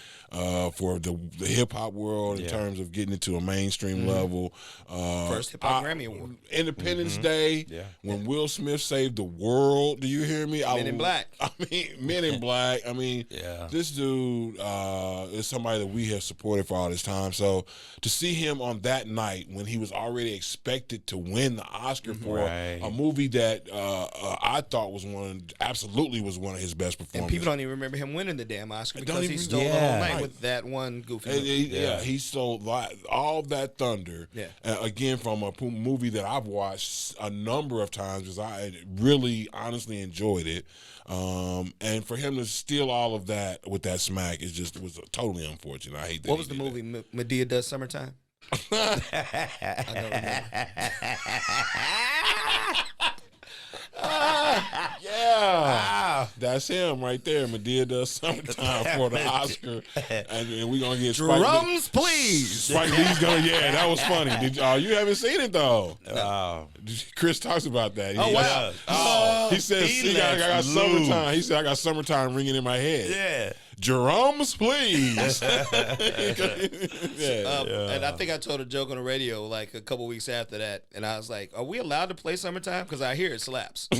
for the hip hop world in terms of getting it to a mainstream level. First hip hop Grammy Award. Independence Day, when Will Smith saved the world. Do you hear me? Men in Black. I mean, Men in Black. I mean, this dude is somebody that we have supported for all this time. So to see him on that night when he was already expected to win the Oscar for a movie that I thought was absolutely was one of his best performances. And people don't even remember him winning the damn Oscar because he even- stole the whole night Right. with that one goofy And movie. he stole all that thunder. Yeah. Again, from a movie that I've watched a number of times because I really, honestly enjoyed it. And for him to steal all of that with that smack was totally unfortunate. I hate that. What was the movie? Madea Does Summertime? I don't remember. Yeah, that's him right there. Madea Does Summertime for the Oscar, and we're gonna get Drums, please. Spike Lee's gonna. Yeah, that was funny. You haven't seen it though. Oh. Chris talks about that. Oh, wow. He says, He I got lets summertime. He said, I got summertime ringing in my head. Yeah. Drums, please. And I think I told a joke on the radio like a couple weeks after that, and I was like, "Are we allowed to play Summertime? Because I hear it slaps." Oh,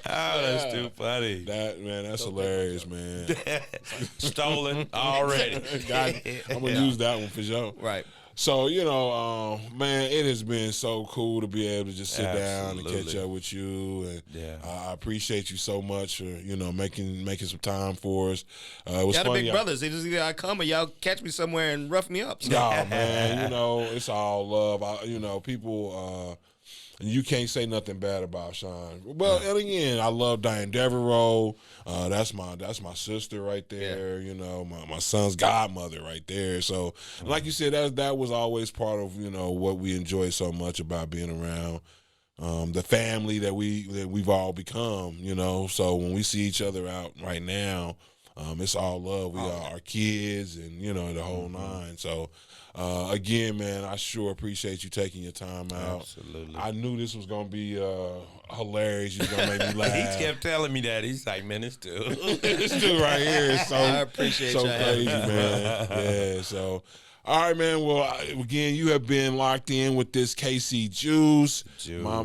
that's too funny. That's hilarious, man. Stolen already. I'm gonna use that one for sure. Right. So, man, it has been so cool to be able to just sit down and catch Absolutely. up with you. And Yeah. I appreciate you so much for, making some time for us. It was Y'all the funny. big brothers. It's either I come or y'all catch me somewhere and rough me up. So. No, man, it's all love. People, you can't say nothing bad about Sean. Well, and again, I love Diane Devereaux. That's my sister right there. My son's godmother right there. So, like you said, that was always part of what we enjoy so much about being around the family that we've all become. So when we see each other out right now, it's all love. We are our kids and the whole nine. So. Again, man, I sure appreciate you taking your time out. Absolutely. I knew this was gonna be hilarious. You was gonna make me laugh. He kept telling me that. He's like, man, it's too. This dude right here is so I appreciate so y'all crazy, having me. man. Yeah. So, all right, man. Well, again, you have been locked in with this KC Juice. My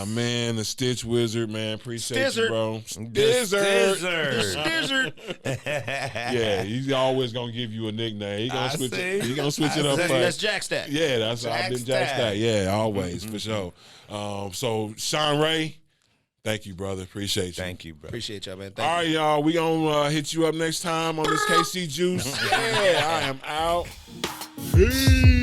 man, the Stitch Wizard, man. Appreciate you, bro. Stizzard. Stizzard. Yeah, he's always gonna give you a nickname. He gonna switch it. He gonna switch it up. That's Jack Stack. Yeah, that's I've been Jack Stack. Yeah, always for sure. So Sean Ray, thank you, brother. Appreciate you. Thank you, bro. Appreciate y'all, man. All Thank right, you. y'all. We gonna hit you up next time on this KC Juice. Yeah, I am out. Peace.